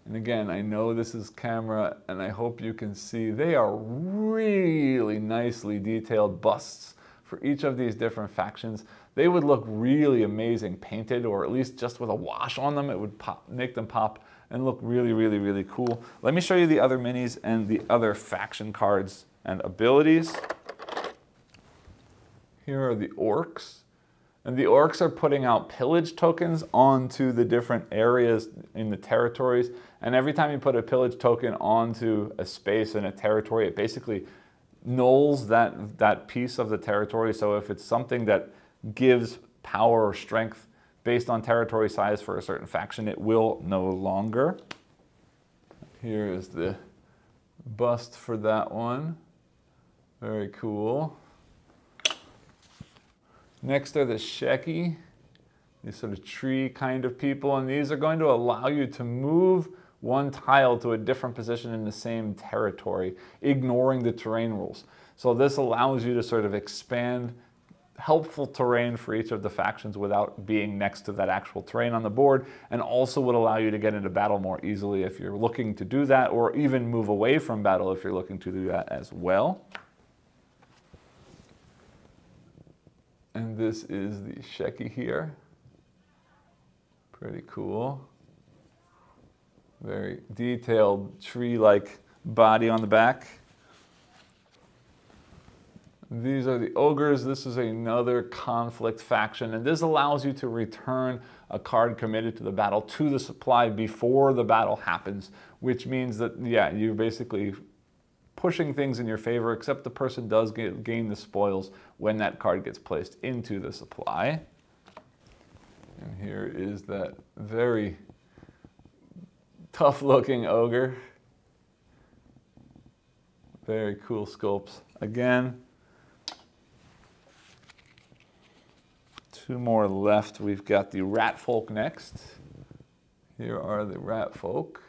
and again, I know this is camera and I hope you can see, they are really nicely detailed busts for each of these different factions. They would look really amazing painted, or at least just with a wash on them. It would make them pop and look really, really, really cool. Let me show you the other minis and the other faction cards and abilities. Here are the orcs. And the orcs are putting out pillage tokens onto the different areas in the territories. And every time you put a pillage token onto a space in a territory, it basically nulls that piece of the territory. So if it's something that gives power or strength based on territory size for a certain faction, it will no longer. Here is the bust for that one. Very cool. Next are the Sheki, these sort of tree kind of people, and these are going to allow you to move one tile to a different position in the same territory, ignoring the terrain rules. So this allows you to sort of expand helpful terrain for each of the factions without being next to that actual terrain on the board, and also would allow you to get into battle more easily if you're looking to do that, or even move away from battle if you're looking to do that as well. And this is the Sheki here. Pretty cool. Very detailed tree-like body on the back. These are the ogres. This is another conflict faction, and this allows you to return a card committed to the battle to the supply before the battle happens, which means that, yeah, you're basically pushing things in your favor, except the person does gain the spoils when that card gets placed into the supply. And here is that very tough-looking ogre. Very cool sculpts. Again, two more left. We've got the rat folk next. Here are the rat folk.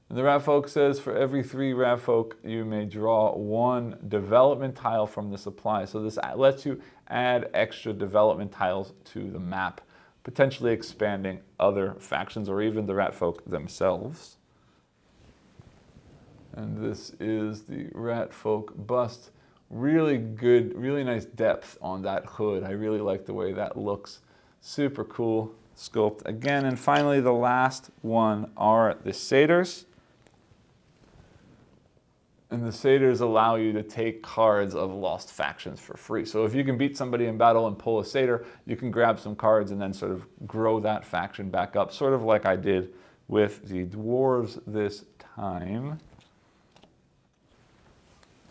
And the rat folk says for every 3 rat folk, you may draw 1 development tile from the supply. So this lets you add extra development tiles to the map, potentially expanding other factions or even the rat folk themselves. And this is the rat folk bust. Really good, really nice depth on that hood. I really like the way that looks. Super cool sculpt again. And finally, the last one are the satyrs. And the satyrs allow you to take cards of lost factions for free. So if you can beat somebody in battle and pull a satyr, you can grab some cards and then sort of grow that faction back up, sort of like I did with the dwarves this time.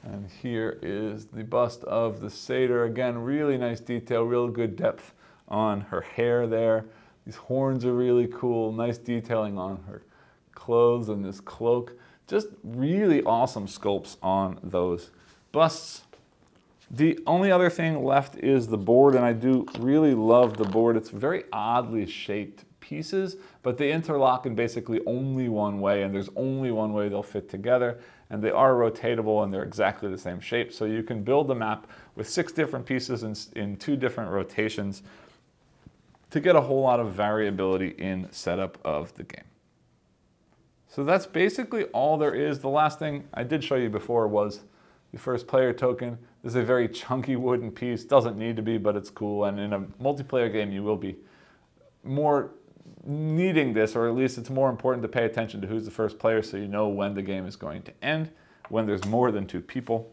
And here is the bust of the satyr. Again, really nice detail, real good depth on her hair there. These horns are really cool, nice detailing on her clothes and this cloak. Just really awesome sculpts on those busts. The only other thing left is the board, and I do really love the board. It's very oddly shaped pieces, but they interlock in basically only one way, and there's only one way they'll fit together, and they are rotatable and they're exactly the same shape. So you can build a map with 6 different pieces in 2 different rotations to get a whole lot of variability in setup of the game. So that's basically all there is. The last thing I did show you before was the first player token. This is a very chunky wooden piece. Doesn't need to be, but it's cool. And in a multiplayer game, you will be more needing this, or at least it's more important to pay attention to who's the first player so you know when the game is going to end, when there's more than 2 people.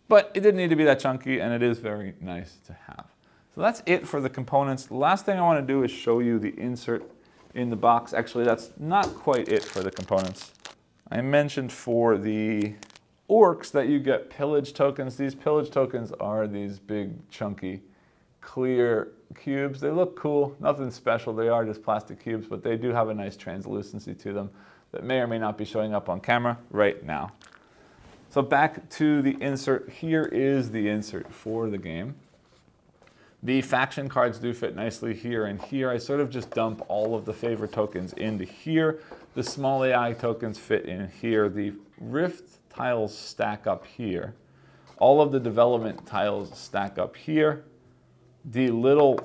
But it didn't need to be that chunky, and it is very nice to have. So that's it for the components. The last thing I want to do is show you the insert in the box. Actually, that's not quite it for the components. I mentioned for the orcs that you get pillage tokens. These pillage tokens are these big, chunky, clear cubes. They look cool, nothing special. They are just plastic cubes, but they do have a nice translucency to them that may or may not be showing up on camera right now. So back to the insert. Here is the insert for the game. The faction cards do fit nicely here and here. I sort of just dump all of the favorite tokens into here. The small AI tokens fit in here. The rift tiles stack up here. All of the development tiles stack up here. The little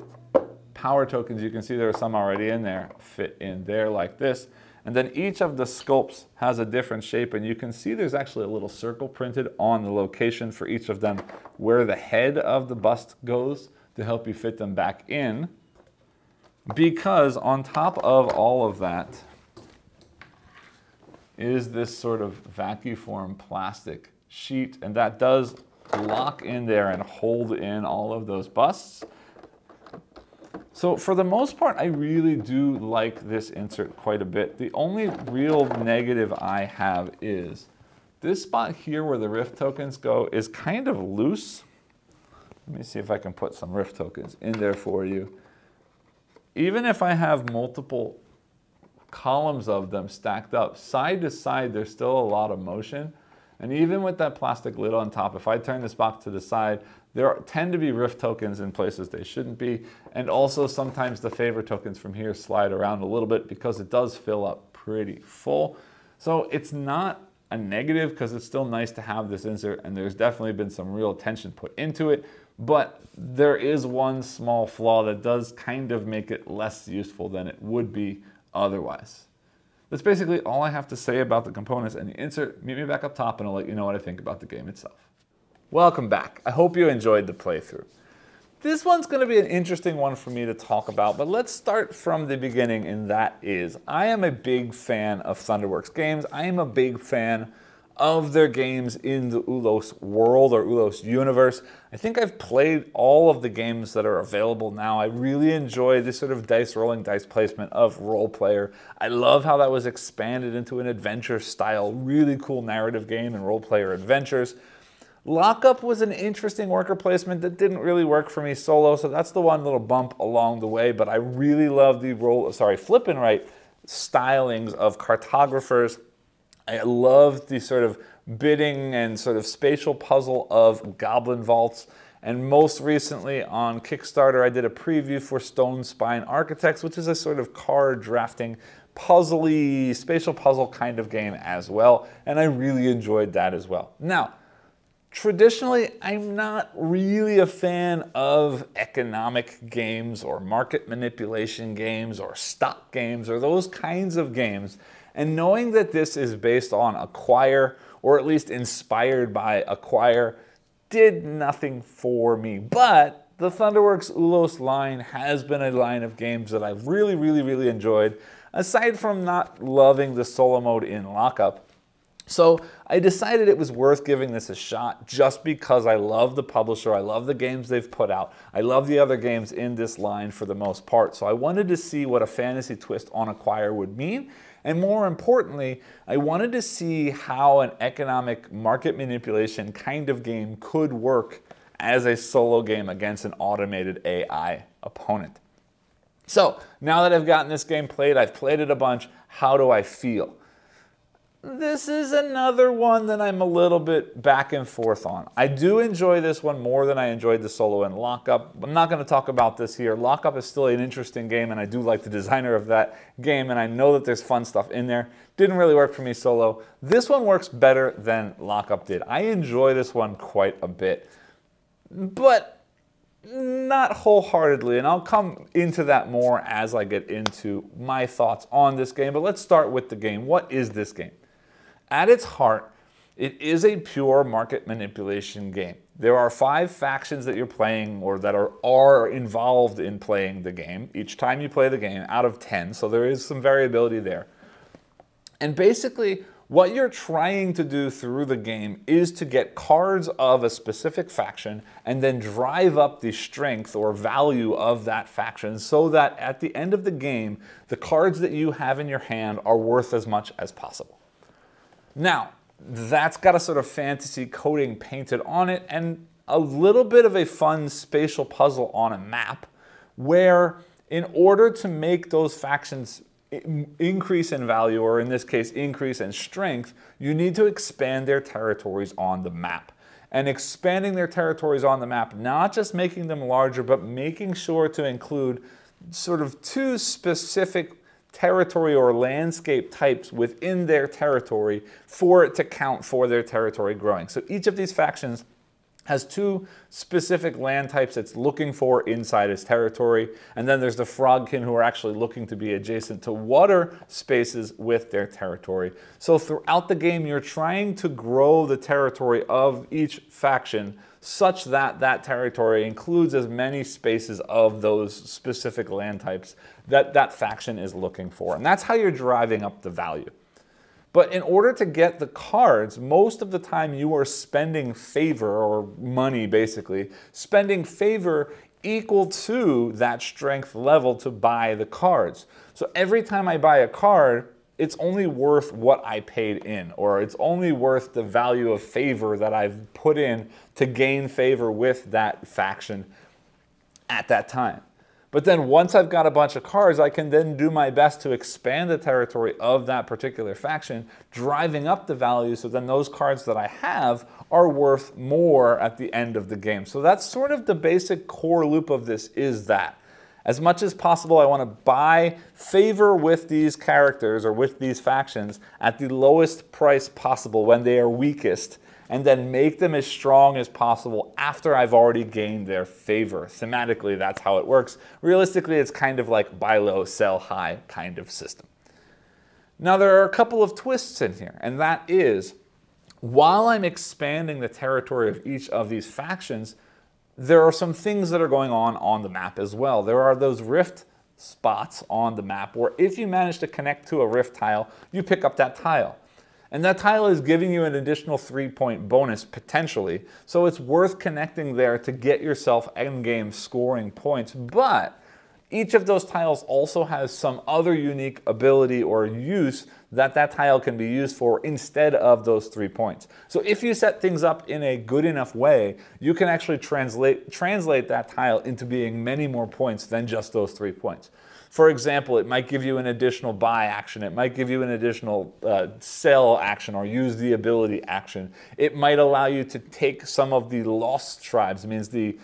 power tokens, you can see there are some already in there, fit in there like this. And then each of the sculpts has a different shape, and you can see there's actually a little circle printed on the location for each of them where the head of the bust goes, to help you fit them back in, because on top of all of that is this sort of vacuform plastic sheet, and that does lock in there and hold in all of those busts. So for the most part, I really do like this insert quite a bit. The only real negative I have is this spot here where the rift tokens go is kind of loose. Let me see if I can put some rift tokens in there for you. Even if I have multiple columns of them stacked up, side to side, there's still a lot of motion. And even with that plastic lid on top, if I turn this box to the side, tend to be rift tokens in places they shouldn't be. And also sometimes the favor tokens from here slide around a little bit because it does fill up pretty full. So it's not a negative because it's still nice to have this insert, and there's definitely been some real attention put into it. But there is one small flaw that does kind of make it less useful than it would be otherwise. That's basically all I have to say about the components and the insert. Meet me back up top and I'll let you know what I think about the game itself. Welcome back. I hope you enjoyed the playthrough. This one's going to be an interesting one for me to talk about, but let's start from the beginning, and that is, I am a big fan of Thunderworks Games. I am a big fan of their games in the Ulos world or Ulos universe. I think I've played all of the games that are available now. I really enjoy this sort of dice rolling, dice placement of Role Player. I love how that was expanded into an adventure style, really cool narrative game and Role Player adventures. Lockup was an interesting worker placement that didn't really work for me solo, so that's the one little bump along the way, but I really love the flip and right stylings of cartographers. I love the sort of bidding and sort of spatial puzzle of Goblin Vaults. And most recently on Kickstarter, I did a preview for Stone Spine Architects, which is a sort of card drafting, puzzly, spatial puzzle kind of game as well. And I really enjoyed that as well. Now, traditionally, I'm not really a fan of economic games or market manipulation games or stock games or those kinds of games. And knowing that this is based on Acquire, or at least inspired by Acquire, did nothing for me. But the Thunderworks Ulos line has been a line of games that I've really, really, really enjoyed, aside from not loving the solo mode in Lockup. So I decided it was worth giving this a shot just because I love the publisher, I love the games they've put out, I love the other games in this line for the most part. So I wanted to see what a fantasy twist on Acquire would mean. And more importantly, I wanted to see how an economic market manipulation kind of game could work as a solo game against an automated AI opponent. So now that I've gotten this game played, I've played it a bunch, how do I feel? This is another one that I'm a little bit back and forth on. I do enjoy this one more than I enjoyed the solo and Lockup. I'm not going to talk about this here. Lockup is still an interesting game, and I do like the designer of that game, and I know that there's fun stuff in there. Didn't really work for me solo. This one works better than Lockup did. I enjoy this one quite a bit, but not wholeheartedly, and I'll come into that more as I get into my thoughts on this game. But let's start with the game. What is this game? At its heart, it is a pure market manipulation game. There are 5 factions that you're playing or that are involved in playing the game each time you play the game out of 10, so there is some variability there. And basically, what you're trying to do through the game is to get cards of a specific faction and then drive up the strength or value of that faction so that at the end of the game, the cards that you have in your hand are worth as much as possible. Now, that's got a sort of fantasy coating painted on it and a little bit of a fun spatial puzzle on a map where in order to make those factions increase in value, or in this case, increase in strength, you need to expand their territories on the map. And expanding their territories on the map, not just making them larger, but making sure to include sort of 2 specific territory or landscape types within their territory for it to count for their territory growing. So each of these factions has 2 specific land types it's looking for inside its territory. And then there's the Frogkin, who are actually looking to be adjacent to water spaces with their territory. So throughout the game, you're trying to grow the territory of each faction such that that territory includes as many spaces of those specific land types that that faction is looking for. And that's how you're driving up the value. But in order to get the cards, most of the time you are spending favor, or money basically, spending favor equal to that strength level to buy the cards. So every time I buy a card, it's only worth what I paid in, or it's only worth the value of favor that I've put in to gain favor with that faction at that time. But then once I've got a bunch of cards, I can then do my best to expand the territory of that particular faction, driving up the value so then those cards that I have are worth more at the end of the game. So that's sort of the basic core loop of this, is that. As much as possible, I want to buy favor with these characters or with these factions at the lowest price possible when they are weakest, and then make them as strong as possible after I've already gained their favor. Thematically, that's how it works. Realistically, it's kind of like buy low, sell high kind of system. Now, there are a couple of twists in here, and that is, while I'm expanding the territory of each of these factions, there are some things that are going on the map as well. There are those rift spots on the map where if you manage to connect to a rift tile, you pick up that tile. And that tile is giving you an additional 3-point bonus, potentially. So it's worth connecting there to get yourself endgame scoring points. But each of those tiles also has some other unique ability or use that that tile can be used for instead of those 3 points. So if you set things up in a good enough way, you can actually translate that tile into being many more points than just those 3 points. For example, it might give you an additional buy action. It might give you an additional sell action or use the ability action. It might allow you to take some of the lost tribes. It means the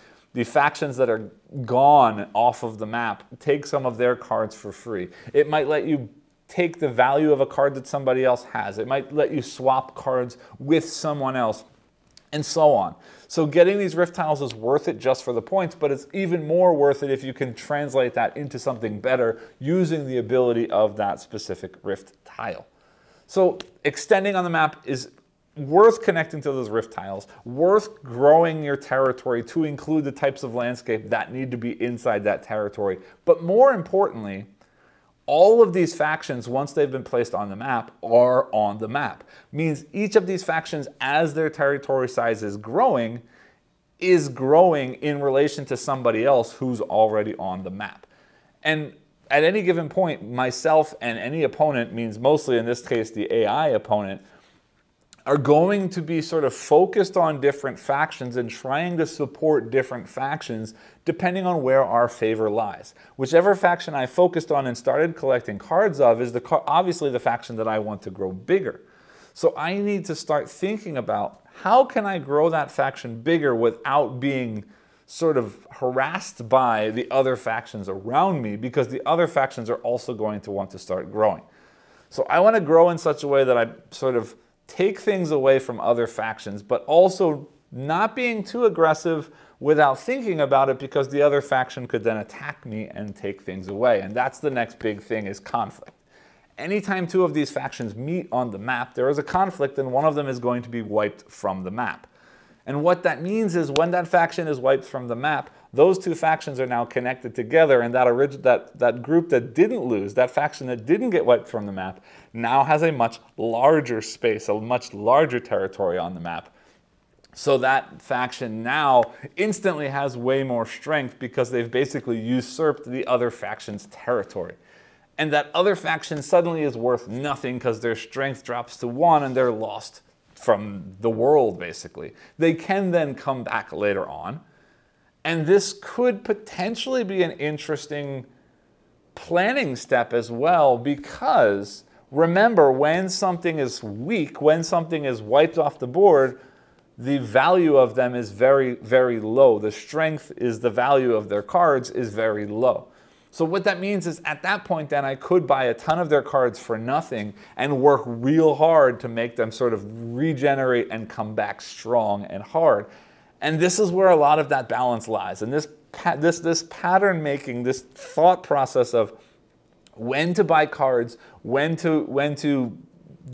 factions that are gone off of the map, take some of their cards for free. It might let you take the value of a card that somebody else has. It might let you swap cards with someone else, and so on. So getting these rift tiles is worth it just for the points, but it's even more worth it if you can translate that into something better using the ability of that specific rift tile. So extending on the map is worth connecting to those rift tiles, worth growing your territory to include the types of landscape that need to be inside that territory. But more importantly, all of these factions, once they've been placed on the map, are on the map. Means each of these factions, as their territory size is growing in relation to somebody else who's already on the map. And at any given point, myself and any opponent, means mostly in this case the AI opponent, are going to be sort of focused on different factions and trying to support different factions depending on where our favor lies. Whichever faction I focused on and started collecting cards of is obviously the faction that I want to grow bigger. So I need to start thinking about how can I grow that faction bigger without being sort of harassed by the other factions around me, because the other factions are also going to want to start growing. So I want to grow in such a way that I sort of take things away from other factions, but also not being too aggressive without thinking about it, because the other faction could then attack me and take things away. And that's the next big thing, is conflict. Anytime two of these factions meet on the map, there is a conflict and one of them is going to be wiped from the map. And what that means is when that faction is wiped from the map, those two factions are now connected together, and that group that didn't lose, that faction that didn't get wiped from the map, now has a much larger space, a much larger territory on the map. So that faction now instantly has way more strength because they've basically usurped the other faction's territory. And that other faction suddenly is worth nothing because their strength drops to 1 and they're lost from the world, basically. They can then come back later on. And this could potentially be an interesting planning step as well, because remember, when something is weak, when something is wiped off the board, the value of them is very, very low. The strength is the value of their cards is very low. So what that means is at that point then I could buy a ton of their cards for nothing and work real hard to make them sort of regenerate and come back strong and hard. And this is where a lot of that balance lies. And this pattern making, this thought process of when to buy cards, when to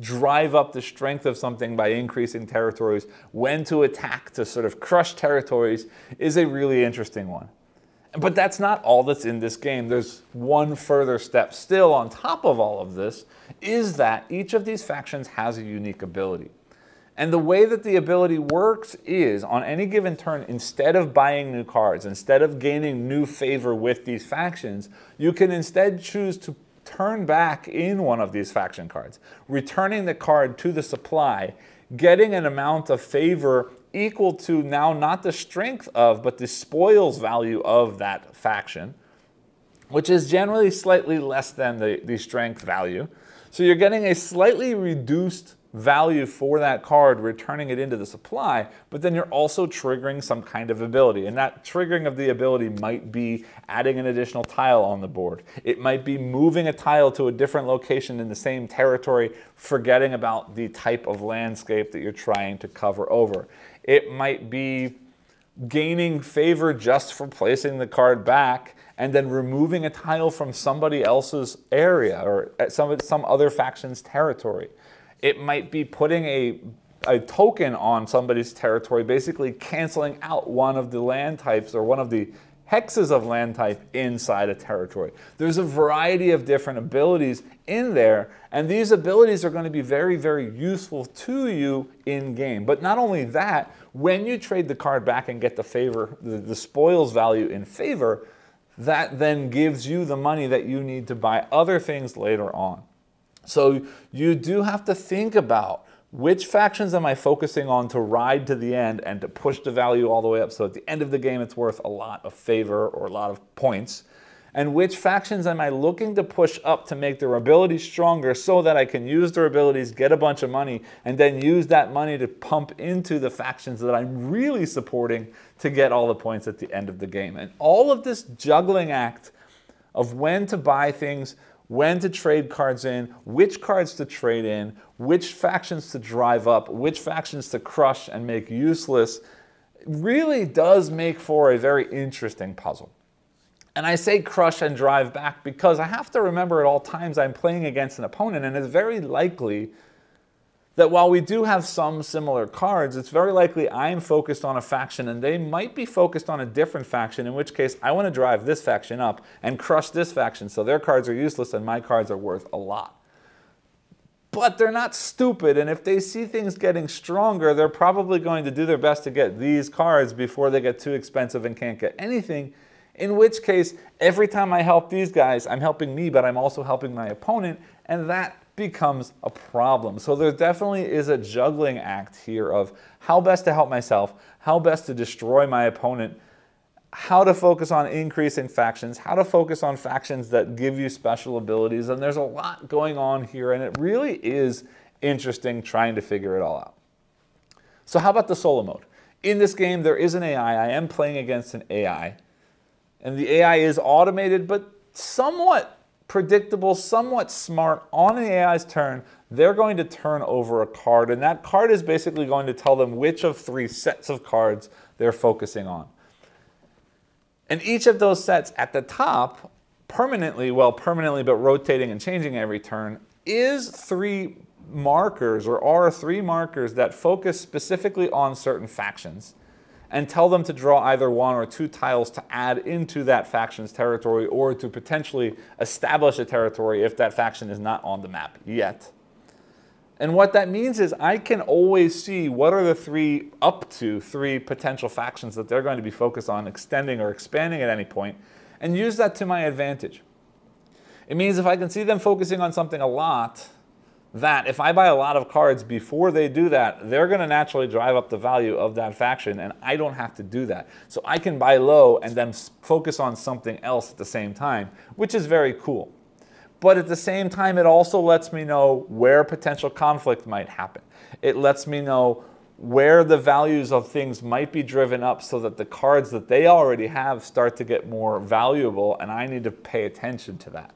drive up the strength of something by increasing territories, when to attack to sort of crush territories, is a really interesting one. But that's not all that's in this game. There's one further step still on top of all of this, is that each of these factions has a unique ability. And the way that the ability works is, on any given turn, instead of buying new cards, instead of gaining new favor with these factions, you can instead choose to turn back in one of these faction cards, returning the card to the supply, getting an amount of favor equal to now not the strength of, but the spoils value of that faction. which is generally slightly less than the strength value. So you're getting a slightly reduced value for that card, returning it into the supply, but then you're also triggering some kind of ability. And that triggering of the ability might be adding an additional tile on the board. It might be moving a tile to a different location in the same territory, forgetting about the type of landscape that you're trying to cover over. It might be gaining favor just for placing the card back and then removing a tile from somebody else's area or some other faction's territory. It might be putting a token on somebody's territory, basically canceling out one of the land types or one of the hexes of land type inside a territory. There's a variety of different abilities in there, and these abilities are going to be very, very useful to you in game. But not only that, when you trade the card back and get the favor, the spoils value in favor, that then gives you the money that you need to buy other things later on. So you do have to think about which factions am I focusing on to ride to the end and to push the value all the way up so at the end of the game it's worth a lot of favor or a lot of points. And which factions am I looking to push up to make their abilities stronger so that I can use their abilities, get a bunch of money, and then use that money to pump into the factions that I'm really supporting to get all the points at the end of the game. And all of this juggling act of when to buy things, when to trade cards in, which cards to trade in, which factions to drive up, which factions to crush and make useless, really does make for a very interesting puzzle. And I say crush and drive back because I have to remember at all times I'm playing against an opponent, and it's very likely that while we do have some similar cards, it's very likely I'm focused on a faction and they might be focused on a different faction, in which case I want to drive this faction up and crush this faction so their cards are useless and my cards are worth a lot. But they're not stupid, and if they see things getting stronger, they're probably going to do their best to get these cards before they get too expensive and can't get anything, in which case every time I help these guys, I'm helping me, but I'm also helping my opponent, and that becomes a problem. So there definitely is a juggling act here of how best to help myself, how best to destroy my opponent, how to focus on increasing factions, how to focus on factions that give you special abilities, and there's a lot going on here, and it really is interesting trying to figure it all out. So how about the solo mode? In this game, there is an AI. I am playing against an AI, and the AI is automated, but somewhat predictable, somewhat smart. On the AI's turn, they're going to turn over a card, and that card is basically going to tell them which of 3 sets of cards they're focusing on. And each of those sets at the top, permanently, but rotating and changing every turn, is 3 markers, or are 3 markers that focus specifically on certain factions and tell them to draw either 1 or 2 tiles to add into that faction's territory or to potentially establish a territory if that faction is not on the map yet. And what that means is I can always see what are the up to 3 potential factions that they're going to be focused on extending or expanding at any point, and use that to my advantage. It means if I can see them focusing on something a lot, that if I buy a lot of cards before they do that, they're going to naturally drive up the value of that faction, and I don't have to do that. So I can buy low and then focus on something else at the same time, which is very cool. But at the same time, it also lets me know where potential conflict might happen. It lets me know where the values of things might be driven up so that the cards that they already have start to get more valuable, and I need to pay attention to that.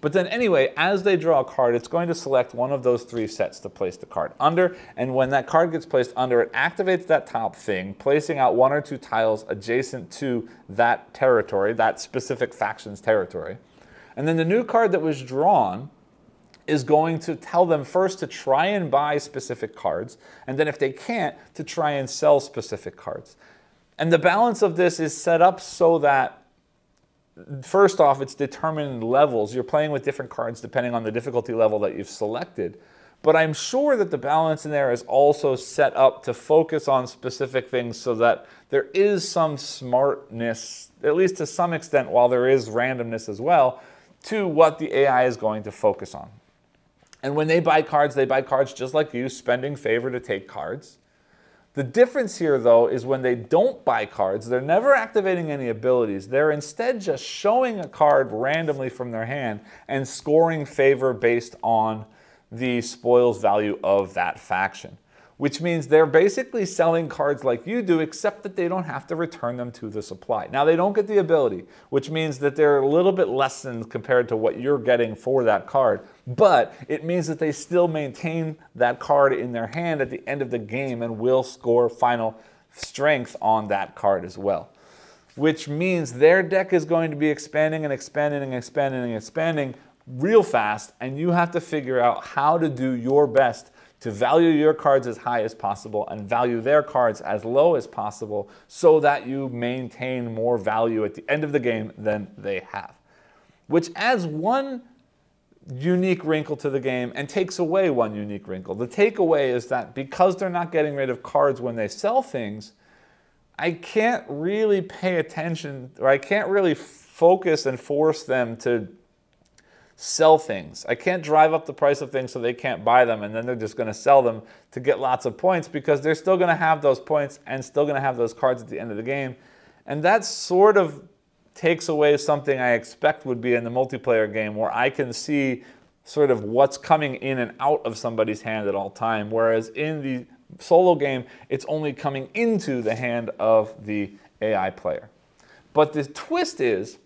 But then anyway, as they draw a card, it's going to select one of those 3 sets to place the card under, and when that card gets placed under, it activates that top thing, placing out 1 or 2 tiles adjacent to that territory, that specific faction's territory. And then the new card that was drawn is going to tell them first to try and buy specific cards, and then if they can't, to try and sell specific cards. And the balance of this is set up so that first off, it's determined levels. You're playing with different cards depending on the difficulty level that you've selected. But I'm sure that the balance in there is also set up to focus on specific things so that there is some smartness, at least to some extent, while there is randomness as well, to what the AI is going to focus on. And when they buy cards just like you, spending favor to take cards. The difference here, though, is when they don't buy cards, they're never activating any abilities. They're instead just showing a card randomly from their hand and scoring favor based on the spoils value of that faction, which means they're basically selling cards like you do, except that they don't have to return them to the supply. Now, they don't get the ability, which means that they're a little bit lessened compared to what you're getting for that card, but it means that they still maintain that card in their hand at the end of the game and will score final strength on that card as well, which means their deck is going to be expanding and expanding and expanding and expanding real fast, and you have to figure out how to do your best to value your cards as high as possible and value their cards as low as possible so that you maintain more value at the end of the game than they have, which adds one unique wrinkle to the game and takes away one unique wrinkle. The takeaway is that because they're not getting rid of cards when they sell things, I can't really pay attention, or I can't really focus and force them to sell things. I can't drive up the price of things so they can't buy them, and then they're just going to sell them to get lots of points, because they're still going to have those points and still going to have those cards at the end of the game. And that sort of takes away something I expect would be in the multiplayer game, where I can see sort of what's coming in and out of somebody's hand at all time, whereas in the solo game, it's only coming into the hand of the AI player. But the twist is,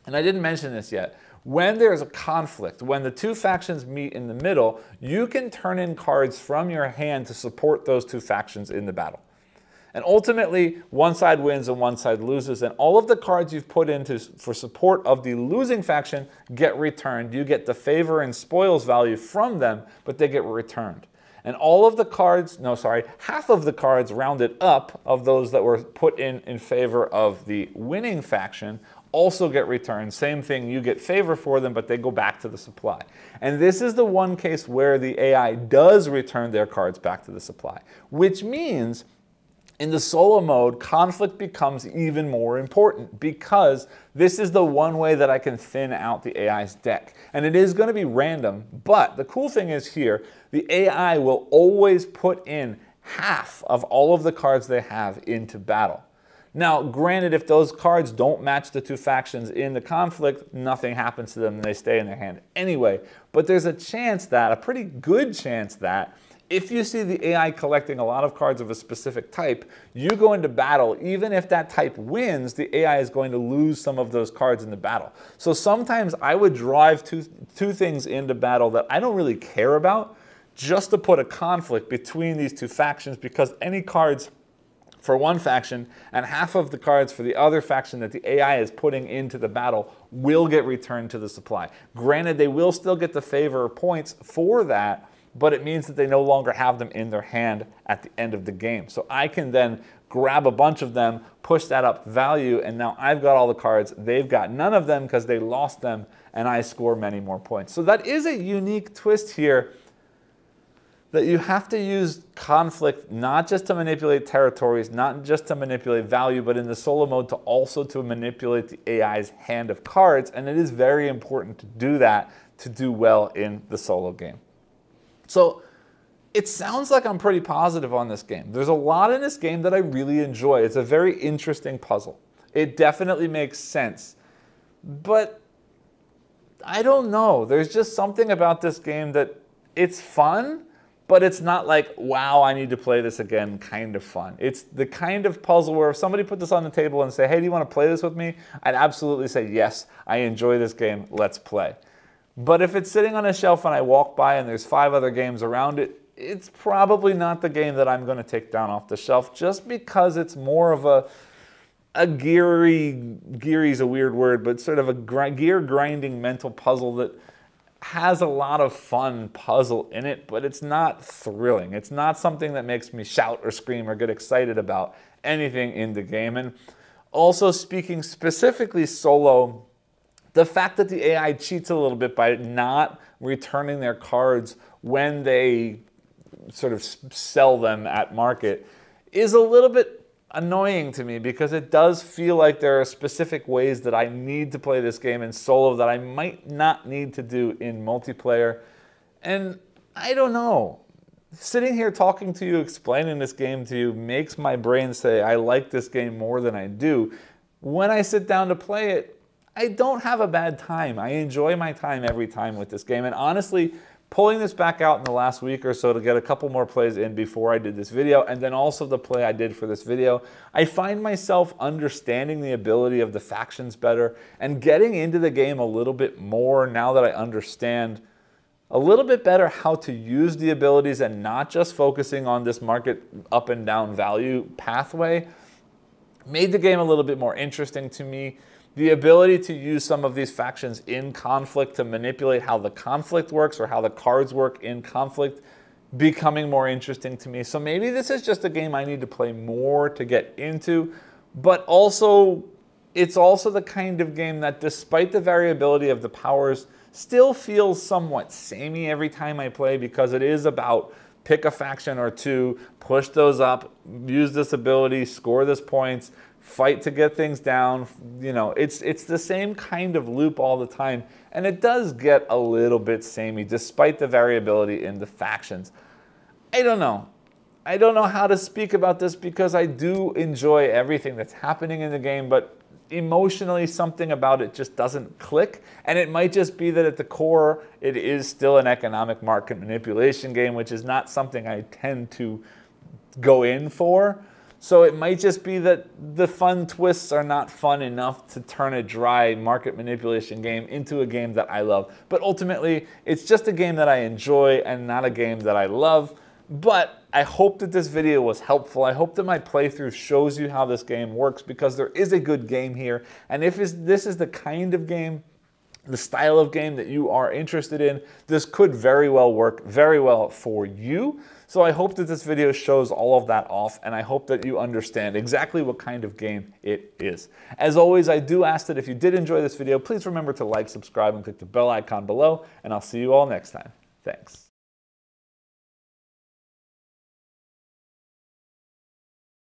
and I didn't mention this yet, when there's a conflict, when the two factions meet in the middle, you can turn in cards from your hand to support those two factions in the battle. And ultimately, one side wins and one side loses, and all of the cards you've put in for support of the losing faction get returned. You get the favor and spoils value from them, but they get returned. And all of the cards, no, sorry, half of the cards rounded up of those that were put in favor of the winning faction also get returned. Same thing, you get favor for them, but they go back to the supply. And this is the one case where the AI does return their cards back to the supply, which means in the solo mode, conflict becomes even more important, because this is the one way that I can thin out the AI's deck. And it is going to be random, but the cool thing is here, the AI will always put in half of all of the cards they have into battle. Now, granted, if those cards don't match the two factions in the conflict, nothing happens to them and they stay in their hand anyway. But there's a chance that, a pretty good chance that, if you see the AI collecting a lot of cards of a specific type, you go into battle, even if that type wins, the AI is going to lose some of those cards in the battle. So sometimes I would drive two things into battle that I don't really care about, just to put a conflict between these two factions, because any cards for one faction and half of the cards for the other faction that the AI is putting into the battle will get returned to the supply. Granted, they will still get the favor points for that, but it means that they no longer have them in their hand at the end of the game. So I can then grab a bunch of them, push that up value, and now I've got all the cards. They've got none of them because they lost them, and I score many more points. So that is a unique twist here, that you have to use conflict not just to manipulate territories, not just to manipulate value, but in the solo mode to also to manipulate the AI's hand of cards. And it is very important to do that to do well in the solo game. So it sounds like I'm pretty positive on this game. There's a lot in this game that I really enjoy. It's a very interesting puzzle. It definitely makes sense. But I don't know. There's just something about this game that it's fun, but it's not like, wow, I need to play this again kind of fun. It's the kind of puzzle where if somebody put this on the table and say, hey, do you want to play this with me? I'd absolutely say, yes, I enjoy this game, let's play. But if it's sitting on a shelf and I walk by and there's 5 other games around it, it's probably not the game that I'm going to take down off the shelf, just because it's more of a geary's a weird word, but sort of a gear grinding mental puzzle that has a lot of fun puzzle in it, but it's not thrilling. It's not something that makes me shout or scream or get excited about anything in the game. And also, speaking specifically solo, the fact that the AI cheats a little bit by not returning their cards when they sort of sell them at market is a little bit annoying to me, because it does feel like there are specific ways that I need to play this game in solo that I might not need to do in multiplayer. And I don't know. sitting here talking to you, explaining this game to you, makes my brain say, I like this game more than I do. When I sit down to play it, I don't have a bad time. I enjoy my time every time with this game. And honestly, pulling this back out in the last week or so to get a couple more plays in before I did this video, and then also the play I did for this video, I find myself understanding the ability of the factions better and getting into the game a little bit more now that I understand a little bit better how to use the abilities and not just focusing on this market up and down value pathway. Made the game a little bit more interesting to me. The ability to use some of these factions in conflict to manipulate how the conflict works or how the cards work in conflict, becoming more interesting to me. So maybe this is just a game I need to play more to get into, but also it's also the kind of game that, despite the variability of the powers, still feels somewhat samey every time I play, because it is about pick a faction or two, push those up, use this ability, score this points, fight to get things down. You know, it's the same kind of loop all the time, and it does get a little bit samey despite the variability in the factions. I don't know. I don't know how to speak about this because I do enjoy everything that's happening in the game, but emotionally something about it just doesn't click. And it might just be that at the core it is still an economic market manipulation game, which is not something I tend to go in for. So it might just be that the fun twists are not fun enough to turn a dry market manipulation game into a game that I love. But ultimately, it's just a game that I enjoy and not a game that I love. But I hope that this video was helpful. I hope that my playthrough shows you how this game works, because there is a good game here. And if this is the kind of game, the style of game that you are interested in, this could very well work very well for you. So I hope that this video shows all of that off, and I hope that you understand exactly what kind of game it is. As always, I do ask that if you did enjoy this video, please remember to like, subscribe, and click the bell icon below, and I'll see you all next time. Thanks.